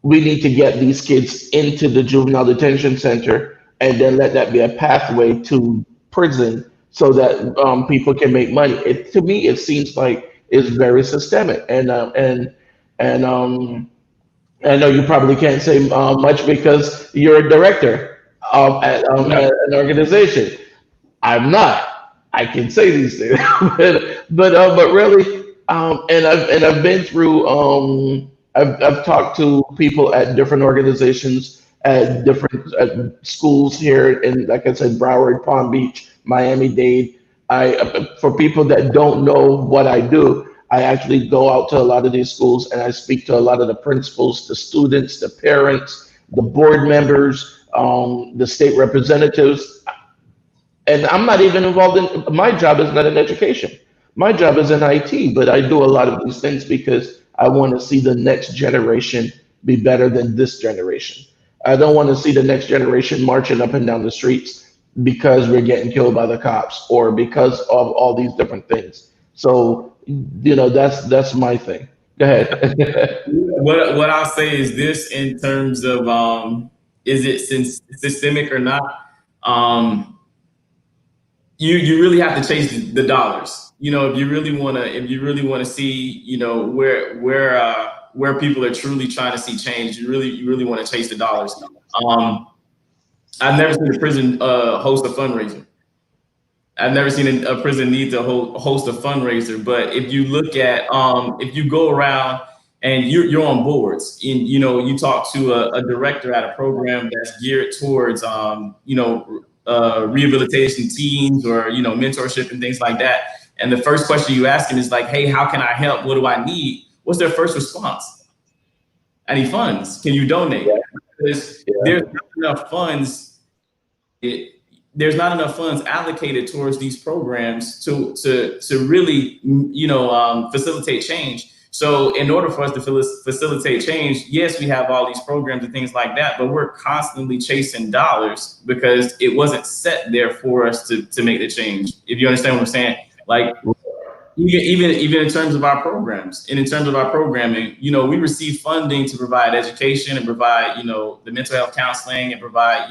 we need to get these kids into the juvenile detention center and then let that be a pathway to prison so that people can make money. To me, it seems like it's very systemic. And I know you probably can't say much because you're a director at an organization. I'm not. I can say these things, but really, and I've been through. I've talked to people at different organizations at different schools here in, like I said, Broward, Palm Beach, Miami-Dade. For people that don't know what I do, I actually go out to a lot of these schools and I speak to a lot of the principals, the students, the parents, the board members, the state representatives. And I'm not even involved in, my job is not in education. My job is in IT, but I do a lot of these things because I want to see the next generation be better than this generation. I don't want to see the next generation marching up and down the streets because we're getting killed by the cops or because of all these different things. So, that's my thing. Go ahead. What I'll say is this in terms of is it systemic or not? You really have to chase the dollars. If you really want to see, where people are truly trying to see change, you really want to chase the dollars. I've never seen a prison host a fundraiser. I've never seen a prison need to host a fundraiser. But if you look at, if you go around and you're on boards, and you talk to a director at a program that's geared towards, rehabilitation teams or mentorship and things like that, and the first question you ask them is like, "Hey, how can I help? What do I need?" What's their first response? "I need funds. Can you donate?" Because there's not enough funds. There's not enough funds allocated towards these programs to really facilitate change. So in order for us to facilitate change, yes, we have all these programs and things like that, but we're constantly chasing dollars because it wasn't set there for us to make the change. If you understand what I'm saying, like even in terms of our programs and in terms of our programming, we receive funding to provide education and provide the mental health counseling and provide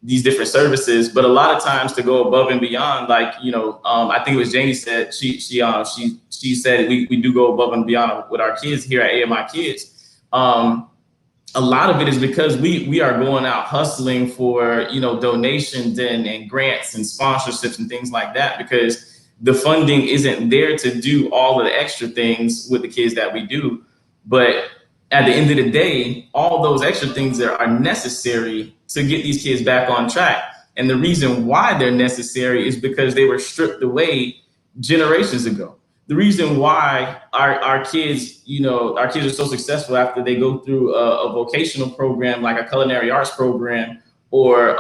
these different services, but a lot of times to go above and beyond, like I think it was Janie said, she said we do go above and beyond with our kids here at AMI Kids. A lot of it is because we are going out hustling for donations and grants and sponsorships and things like that, because the funding isn't there to do all of the extra things with the kids that we do. But at the end of the day, all those extra things that are necessary to get these kids back on track. And the reason why they're necessary is because they were stripped away generations ago. The reason why our kids, our kids are so successful after they go through a vocational program like a culinary arts program or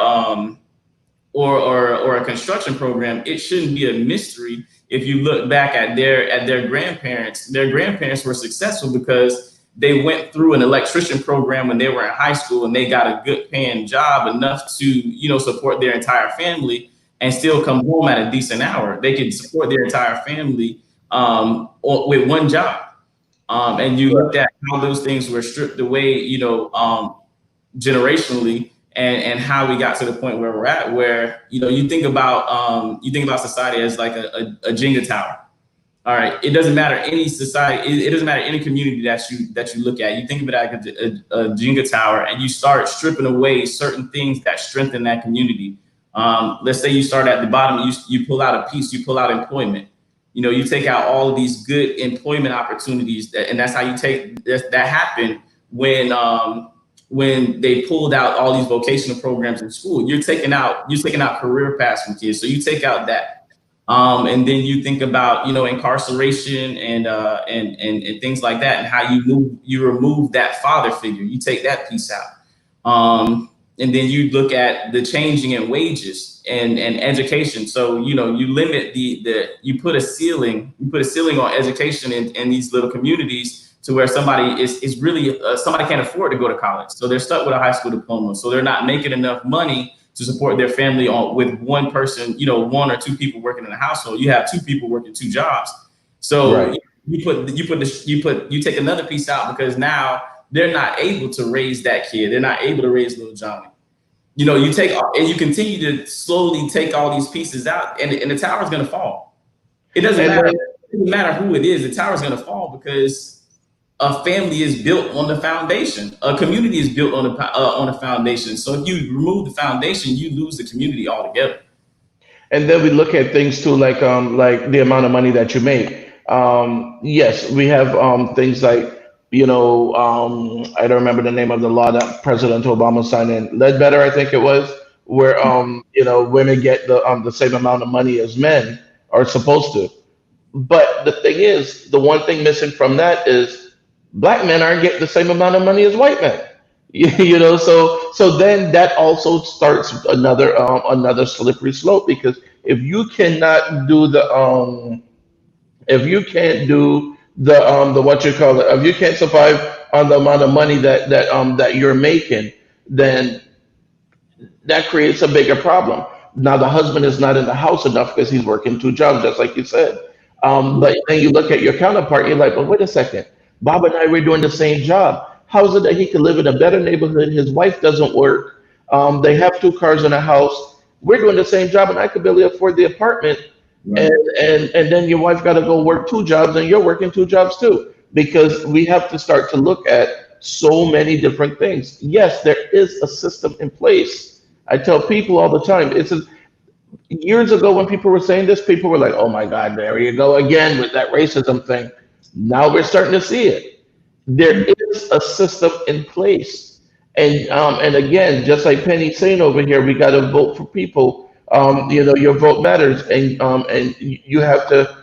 or a construction program, it shouldn't be a mystery if you look back at their grandparents. Their grandparents were successful because they went through an electrician program when they were in high school and they got a good paying job enough to support their entire family and still come home at a decent hour. They could support their entire family with one job. And you looked at how those things were stripped away, generationally, and how we got to the point where we're at, where you think about society as like a Jenga tower. All right, it doesn't matter any society, it doesn't matter any community that you look at. You think of it like a Jenga tower, and you start stripping away certain things that strengthen that community. Let's say you start at the bottom, you pull out a piece, you pull out employment. You take out all of these good employment opportunities, and that's how you take that happened when they pulled out all these vocational programs in school. You're taking out career paths from kids. So you take out that. And then you think about, incarceration and things like that, and how you remove that father figure. You take that piece out. And then you look at the changing in wages and education. So, you limit you put a ceiling on education in these little communities to where somebody is really, somebody can't afford to go to college. So they're stuck with a high school diploma. So they're not making enough money to support their family with one person, one or two people working in a household. You have two people working two jobs. So right. you take another piece out because now they're not able to raise that kid. They're not able to raise little Johnny. You take and you continue to slowly take all these pieces out, and the tower's going to fall. It doesn't matter who it is. The tower's going to fall because a family is built on the foundation. A community is built on a foundation. So if you remove the foundation, you lose the community altogether. And then we look at things too, like the amount of money that you make. Yes, we have things like I don't remember the name of the law that President Obama signed in Ledbetter, I think it was, where women get the same amount of money as men are supposed to. But the thing is, the one thing missing from that is black men aren't getting the same amount of money as white men. So then that also starts another slippery slope, because if you cannot do if you can't do the what you call it, if you can't survive on the amount of money that you're making, then that creates a bigger problem. Now the husband is not in the house enough because he's working two jobs, just like you said. But then you look at your counterpart, you're like, well, wait a second. Bob and I were doing the same job. How is it that he could live in a better neighborhood? His wife doesn't work. They have two cars in a house. We're doing the same job, and I could barely afford the apartment. Right. And then your wife got to go work two jobs, and you're working two jobs too. Because we have to start to look at so many different things. Yes, there is a system in place. I tell people all the time, years ago when people were saying this, people were like, oh my God, there you go again with that racism thing. Now we're starting to see it. There is a system in place. And again, just like Penny's saying over here, we got to vote for people. Your vote matters, and you have to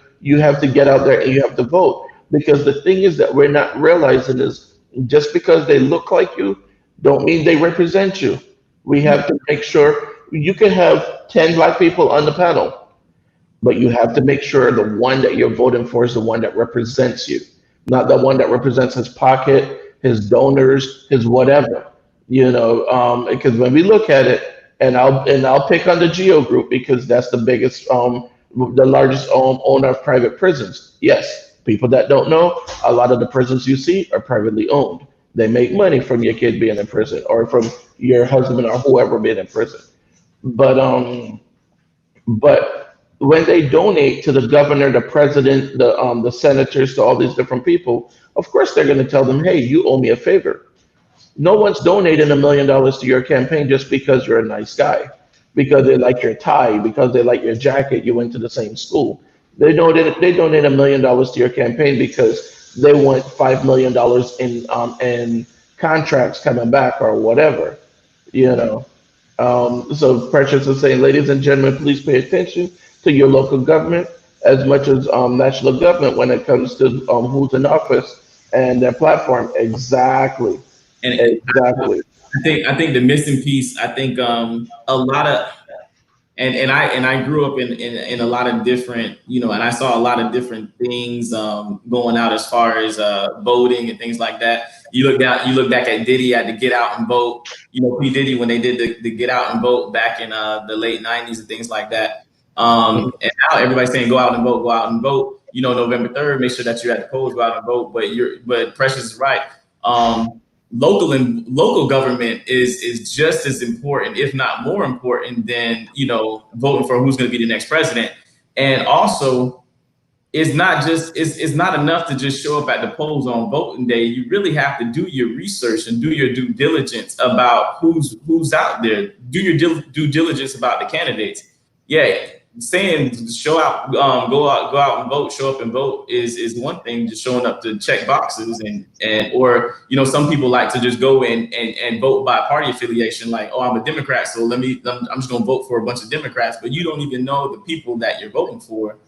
get out there and you have to vote. Because the thing is that we're not realizing is just because they look like you, don't mean they represent you. We have to make sure you can have 10 black people on the panel, but you have to make sure the one that you're voting for is the one that represents you, not the one that represents his pocket, his donors, his whatever. Because when we look at it, and I'll pick on the Geo Group because that's the biggest, the largest owner of private prisons. Yes, people that don't know, a lot of the prisons you see are privately owned. They make money from your kid being in prison or from your husband or whoever being in prison. But when they donate to the governor, the president, the senators, to all these different people, of course they're going to tell them, hey, you owe me a favor. No one's donating $1 million to your campaign just because you're a nice guy, because they like your tie, because they like your jacket, you went to the same school. They donate $1 million to your campaign because they want $5 million in contracts coming back or whatever, you know. So Precious is saying, ladies and gentlemen, please pay attention to your local government as much as national government when it comes to who's in office and their platform. Exactly, And exactly. I think the missing piece, I think a lot of and I grew up in a lot of different, and I saw a lot of different things going out as far as voting and things like that. You look back at Diddy at the Get Out and Vote, P Diddy when they did the Get Out and Vote back in the late '90s and things like that. And now everybody's saying go out and vote, go out and vote. November 3rd, make sure that you're at the polls, go out and vote. But Precious is right. Local government is just as important, if not more important, than voting for who's going to be the next president. And also, it's not enough to just show up at the polls on voting day. You really have to do your research and do your due diligence about who's out there. Do your due diligence about the candidates. Yeah, saying go out and vote, show up and vote is one thing. Just showing up to check boxes or some people like to just go in and vote by party affiliation. Like, oh, I'm a Democrat, so I'm just gonna vote for a bunch of Democrats, but you don't even know the people that you're voting for.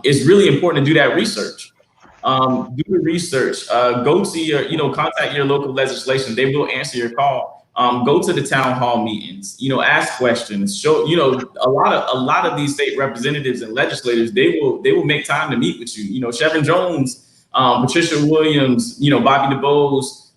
It's really important to do that research. Do the research. Go to contact your local legislation. They will answer your call. Go to the town hall meetings. Ask questions. Show. A lot of these state representatives and legislators, they will make time to meet with you. Chevron Jones, Patricia Williams, Bobby DuBose,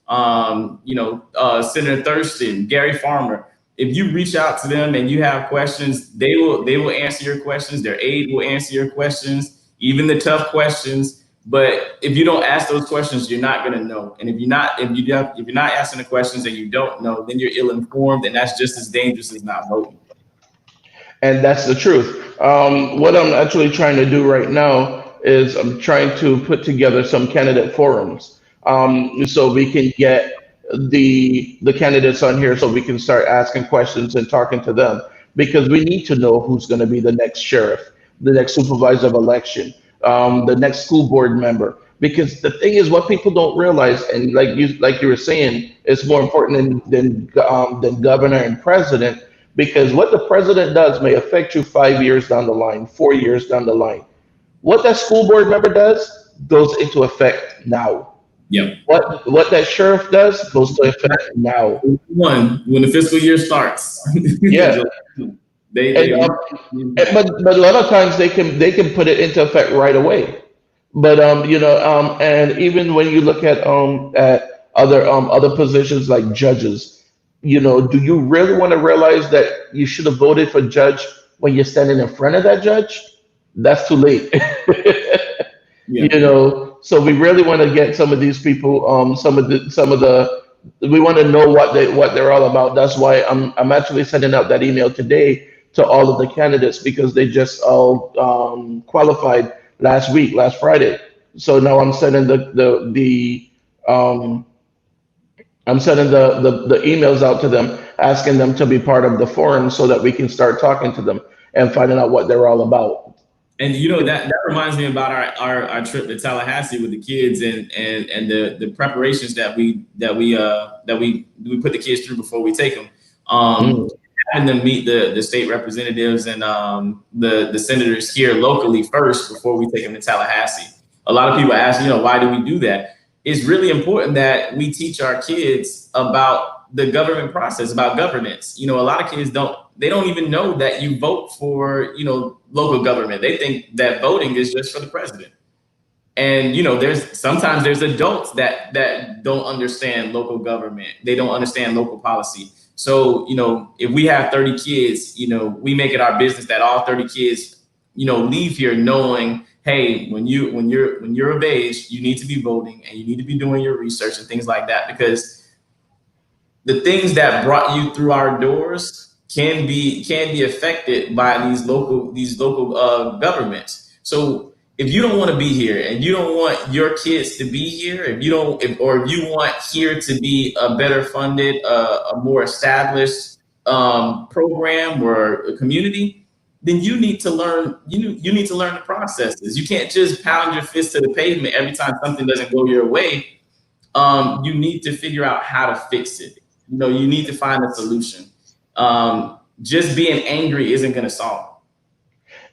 Senator Thurston, Gary Farmer. If you reach out to them and you have questions, they will answer your questions. Their aide will answer your questions, even the tough questions. But if you don't ask those questions, you're not going to know. And if you're not asking the questions and you don't know, then you're ill-informed, and that's just as dangerous as not voting. And that's the truth. What I'm actually trying to do right now is I'm trying to put together some candidate forums, so we can get the candidates on here, so we can start asking questions and talking to them, because we need to know who's going to be the next sheriff, the next supervisor of election, the next school board member. Because the thing is, what people don't realize, and like you were saying, it's more important than governor and president, because what the president does may affect you 5 years down the line, 4 years down the line. What that school board member does goes into effect now. Yep. What that sheriff does goes to effect now. When the fiscal year starts. Yeah. But a lot of times they can put it into effect right away. But and even when you look at other positions like judges, do you really want to realize that you should have voted for judge when you're standing in front of that judge? That's too late. Yeah. So we really want to get some of these people, some of the we want to know what they're all about. That's why I'm actually sending out that email today to all of the candidates, because they just all qualified last Friday. So now I'm sending um, the emails out to them, asking them to be part of the forum so that we can start talking to them and finding out what they're all about. And that reminds me about our trip to Tallahassee with the kids and the preparations that we put the kids through before we take them. Having them meet the state representatives and the senators here locally first before we take them to Tallahassee. A lot of people ask, why do we do that? It's really important that we teach our kids about the government process, about governance. A lot of kids don't even know that you vote for, local government. They think that voting is just for the president. And, sometimes there's adults that don't understand local government. They don't understand local policy. So, if we have 30 kids, we make it our business that all 30 kids, leave here knowing, hey, when you're of age, you need to be voting and you need to be doing your research and things like that, because the things that brought you through our doors can be affected by these local governments. So if you don't want to be here and you don't want your kids to be here, if you want here to be a better funded, a more established program or a community, then you need to learn. You need to learn the processes. You can't just pound your fist to the pavement every time something doesn't go your way. You need to figure out how to fix it. You need to find a solution. Just being angry isn't going to solve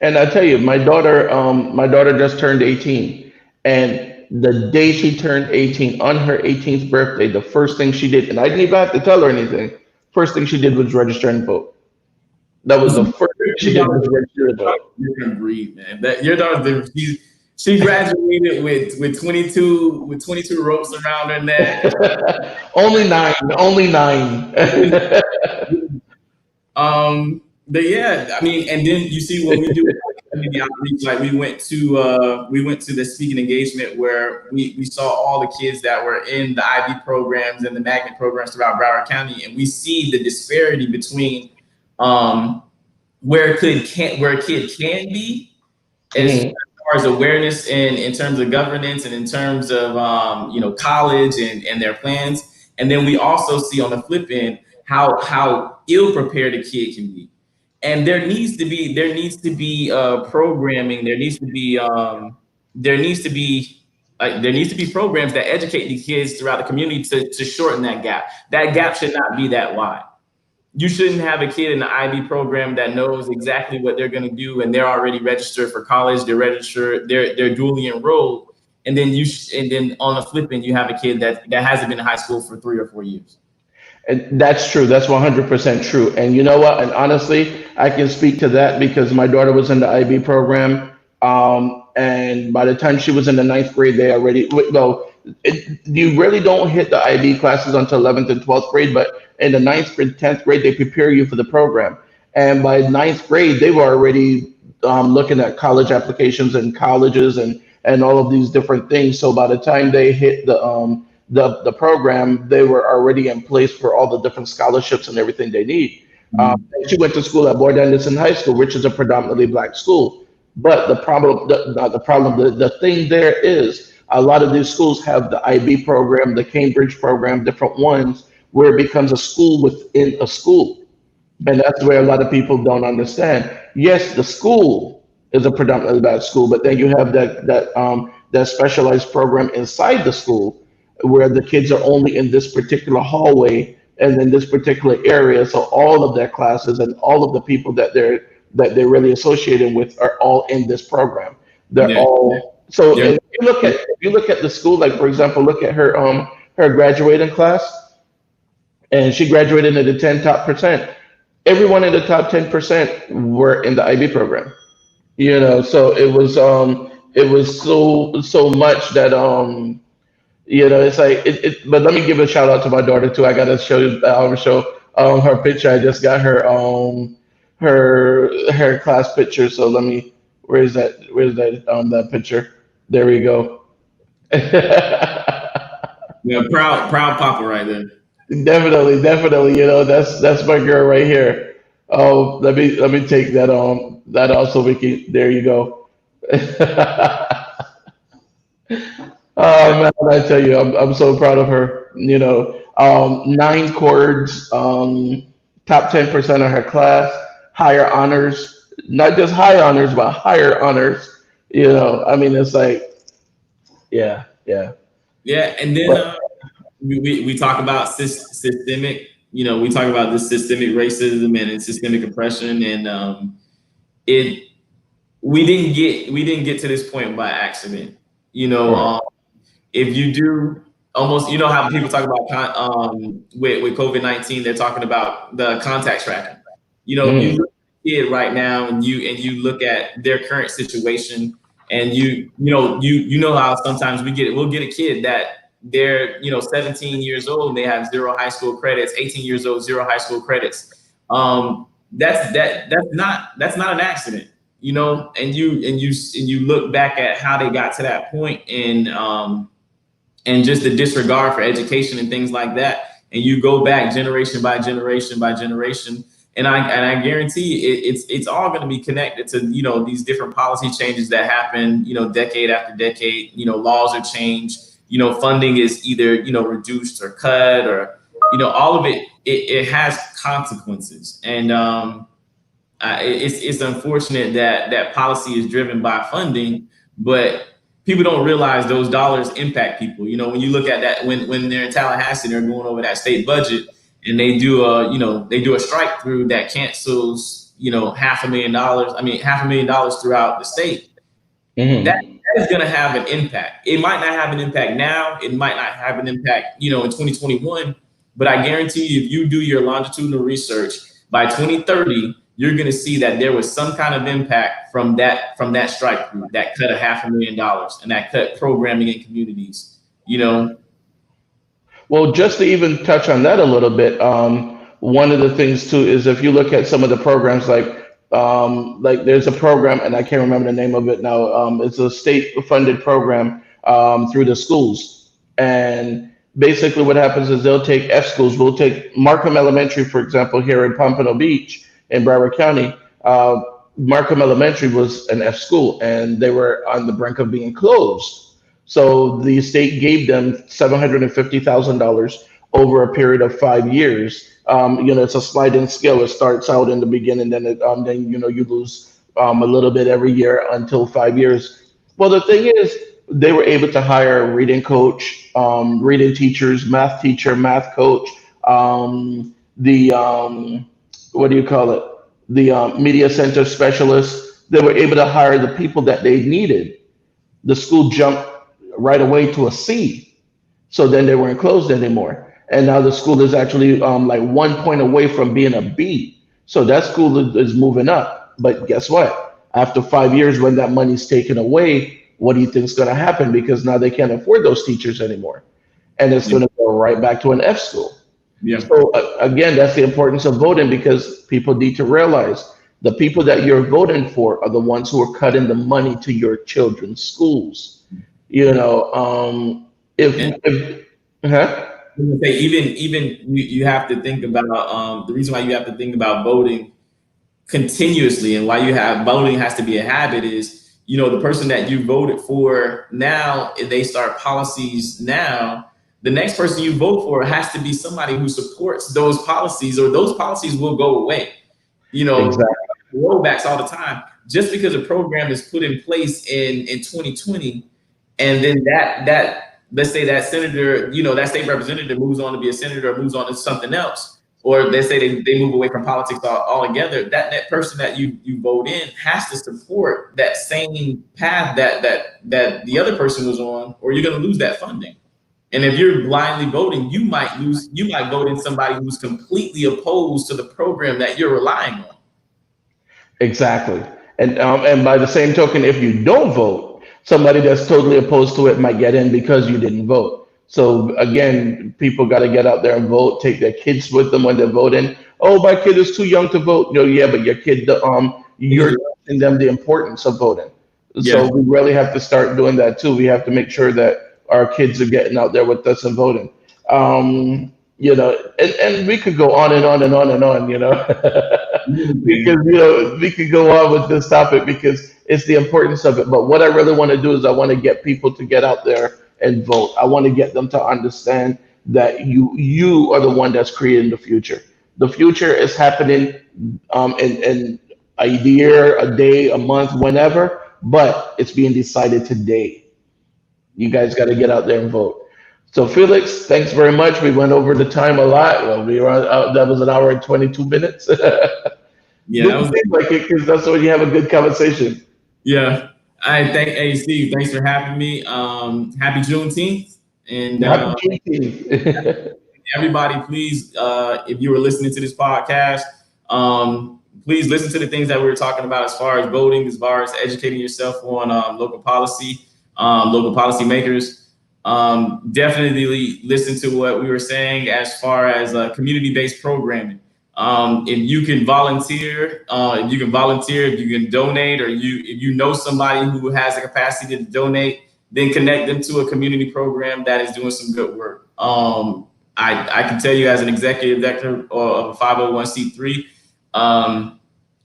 And I tell you, my daughter just turned 18, and the day she turned 18, on her 18th birthday, the first thing she did, and I didn't even have to tell her anything. First thing she did was register and vote. That was the it. first thing she did was register and vote. You're gonna breathe, man. That your daughter, she graduated with 22 ropes around her neck. Only nine, only nine. But yeah, I mean, and then you see when we do community outreach, like we went to the speaking engagement where we saw all the kids that were in the IB programs and the magnet programs throughout Broward County, and we see the disparity between where a kid can be as Mhm. far as awareness and in terms of governance and in terms of college and their plans. And then we also see on the flip end how ill prepared a kid can be. And there needs to be programming. There needs to be programs that educate the kids throughout the community to shorten that gap. That gap should not be that wide. You shouldn't have a kid in the IB program that knows exactly what they're going to do, and they're already registered for college. They're registered. They're duly enrolled, and then on the flip end, you have a kid that hasn't been in high school for 3 or 4 years. And that's true. That's 100% true. And you know what? And honestly, I can speak to that because my daughter was in the IB program. And by the time she was in the ninth grade, they already, well, you really don't hit the IB classes until 11th and 12th grade, but in the ninth grade, 10th grade, they prepare you for the program. And by ninth grade, they were already looking at college applications and colleges and all of these different things. So by the time they hit the program, they were already in place for all the different scholarships and everything they need. And she went to school at Boyd Anderson High School, which is a predominantly black school. But the problem, not the problem, the thing there is a lot of these schools have the IB program, the Cambridge program, different ones where it becomes a school within a school. And that's where a lot of people don't understand. Yes, the school is a predominantly bad school, but then you have that specialized program inside the school where the kids are only in this particular hallway and in this particular area. So all of their classes and all of the people that they're really associated with are all in this program. They're Yeah, all so. yeah, And if you look at the school, like for example, look at her graduating class, and she graduated in the 10 top percent. Everyone in the top 10% were in the IB program. So it was so much that it's like but let me give a shout out to my daughter too. I gotta show her picture. I just got her class picture. So let me where's that picture? There we go. yeah. Proud papa right there. Definitely, definitely. That's my girl right here. Oh, let me take that also, Vicky. There you go. Oh man, I tell you, I'm so proud of her. Nine chords, top 10% of her class, higher honors, not just high honors, but higher honors. I mean, it's like, yeah, yeah. Yeah, and then But we talk about systemic. We talk about this systemic racism and systemic oppression, and it we didn't get to this point by accident. You know, right. um, if you do almost, how people talk about with COVID-19, they're talking about the contact tracking. If you Mm, look at a kid right now and you look at their current situation, and you know how sometimes we'll get a kid that they're 17 years old and they have zero high school credits, 18 years old, zero high school credits. That's not an accident. And you look back at how they got to that point, and just the disregard for education and things like that. And you go back generation by generation by generation, and I guarantee you it's all going to be connected to these different policy changes that happen decade after decade. Laws are changed. Funding is either reduced or cut, or all of it has consequences. And it's unfortunate that policy is driven by funding, but people don't realize those dollars impact people. You know, when you look at that, when they're in Tallahassee, they're going over that state budget, and they do a strike through that cancels $500,000. I mean, $500,000 throughout the state. That is going to have an impact. It might not have an impact now. It might not have an impact, in 2021. But I guarantee you, if you do your longitudinal research, by 2030, you're going to see that there was some kind of impact from that strike group that cut $500,000 and that cut programming in communities. Well, just to even touch on that a little bit, one of the things too is if you look at some of the programs, like there's a program and I can't remember the name of it now. It's a state-funded program through the schools, and basically what happens is they'll take F schools. We'll take Markham Elementary, for example, here in Pompano Beach in Broward County. Markham Elementary was an F school, and they were on the brink of being closed. So the state gave them $750,000 over a period of 5 years. It's a sliding scale. It starts out in the beginning, then you lose a little bit every year until 5 years. Well, the thing is, they were able to hire a reading coach, reading teachers, math teacher, math coach, the what do you call it? The media center specialist. They were able to hire the people that they needed. The school jumped right away to a C. So then they weren't closed anymore. And now the school is actually like 1 point away from being a B. So that school is moving up. But guess what? After 5 years, when that money's taken away, what do you think is going to happen? Because now they can't afford those teachers anymore. And it's going to go right back to an F school. Yeah. So again, that's the importance of voting, because people need to realize the people that you're voting for are the ones who are cutting the money to your children's schools. If even you have to think about the reason why you have to think about voting continuously and why voting has to be a habit is, the person that you voted for now, if they start policies now, the next person you vote for has to be somebody who supports those policies, or those policies will go away. Exactly. Rollbacks all the time. Just because a program is put in place in 2020, and then that let's say that senator, that state representative moves on to be a senator or moves on to something else, or let's say they move away from politics altogether, that person that you vote in has to support that same path that the other person was on, or you're going to lose that funding. And if you're blindly voting, you might vote in somebody who's completely opposed to the program that you're relying on. Exactly. And by the same token, if you don't vote, somebody that's totally opposed to it might get in because you didn't vote. So again, people got to get out there and vote. Take their kids with them when they're voting. Oh, my kid is too young to vote. No, yeah, but your kid, you're teaching them the importance of voting. Yeah. So we really have to start doing that too. We have to make sure that our kids are getting out there with us and voting. And we could go on and on and on and on, because we could go on with this topic because it's the importance of it. But what I really want to do is I want to get people to get out there and vote. I want to get them to understand that you are the one that's creating the future. The future is happening in a year, a day, a month, whenever, but it's being decided today. You guys got to get out there and vote. So Felix, thanks very much. We went over the time a lot. Well, we were that was an hour and 22 minutes. Yeah, that was like it, because that's when you have a good conversation. Yeah. Hey Steve, thanks for having me. Happy Juneteenth. And Happy Juneteenth. everybody, please, if you were listening to this podcast, please listen to the things that we were talking about as far as voting, as far as educating yourself on local policy, local policy makers. Definitely listen to what we were saying as far as community-based programming. If you can volunteer, if you can donate, or if you know somebody who has the capacity to donate, then connect them to a community program that is doing some good work. I can tell you, as an executive director of a 501c3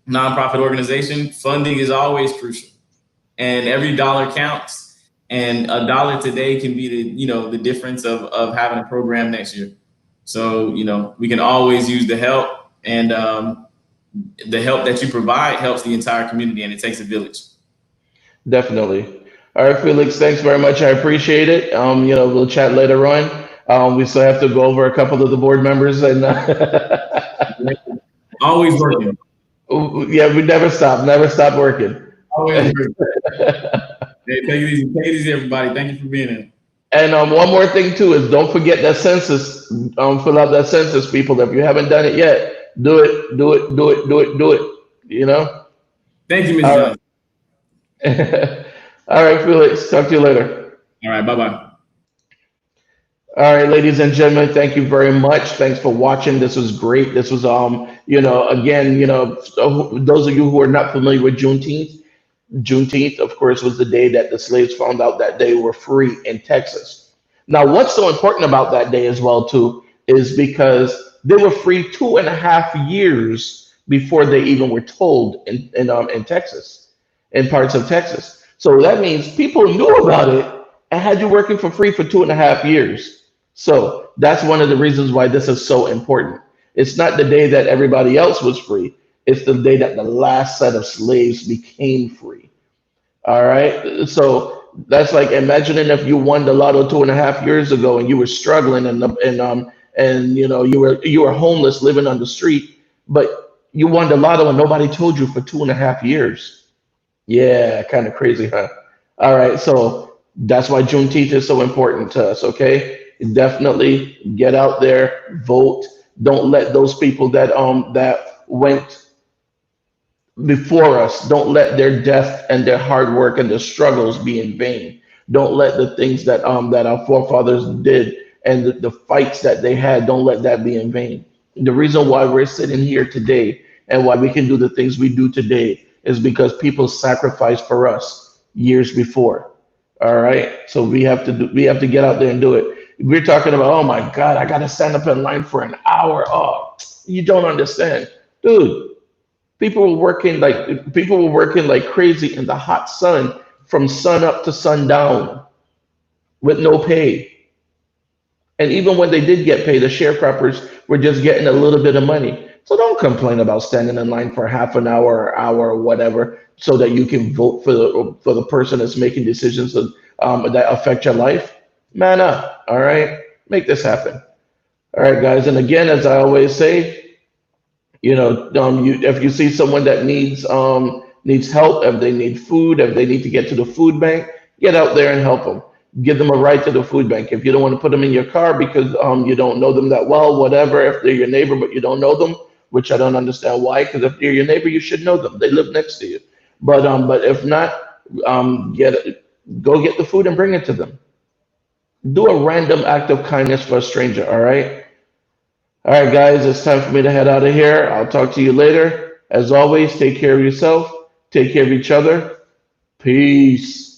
nonprofit organization, funding is always crucial, and every dollar counts. And a dollar today can be the difference of having a program next year. So we can always use the help, and the help that you provide helps the entire community, and it takes a village. Definitely. All right, Felix, thanks very much. I appreciate it. We'll chat later on. We still have to go over a couple of the board members and Always working. yeah, we never stop working. Always working. Hey, take it easy. Take it easy, everybody. Thank you for being here. And one more thing too is don't forget that census. Fill out that census, people. If you haven't done it yet, do it, do it, do it, do it, do it. You know. Thank you, Ms. All Johnson. right. All right, Felix. Talk to you later. All right, bye-bye. All right, ladies and gentlemen, thank you very much. Thanks for watching. This was great. This was again, so those of you who are not familiar with Juneteenth, of course, was the day that the slaves found out that they were free in Texas. Now, what's so important about that day as well, too, is because they were free 2.5 years before they even were told in Texas, in parts of Texas. So that means people knew about it and had you working for free for 2.5 years. So that's one of the reasons why this is so important. It's not the day that everybody else was free. It's the day that the last set of slaves became free. All right. So that's like imagining if you won the lotto 2.5 years ago and you were struggling and you were homeless living on the street, but you won the lotto and nobody told you for 2.5 years. Yeah, kind of crazy, huh? All right. So that's why Juneteenth is so important to us. Okay. Definitely get out there, vote. Don't let those people that went before us, don't let their death and their hard work and their struggles be in vain. Don't let the things that our forefathers did and the fights that they had, don't let that be in vain. The reason why we're sitting here today and why we can do the things we do today is because people sacrificed for us years before. All right. So we have to get out there and do it. We're talking about, oh my God, I gotta stand up in line for an hour. Oh, you don't understand. Dude, people were working like crazy in the hot sun from sun up to sundown with no pay. And even when they did get paid, the sharecroppers were just getting a little bit of money. So don't complain about standing in line for half an hour or hour or whatever, so that you can vote for the person that's making decisions that affect your life. Man up, all right? Make this happen. All right, guys. And again, as I always say, if you see someone that needs help, if they need food, if they need to get to the food bank, get out there and help them. Give them a ride to the food bank. If you don't want to put them in your car because you don't know them that well, whatever. If they're your neighbor but you don't know them, which I don't understand why, because if they're your neighbor, you should know them. They live next to you. But if not, go get the food and bring it to them. Do a random act of kindness for a stranger. All right. All right, guys, it's time for me to head out of here. I'll talk to you later. As always, take care of yourself, take care of each other. Peace.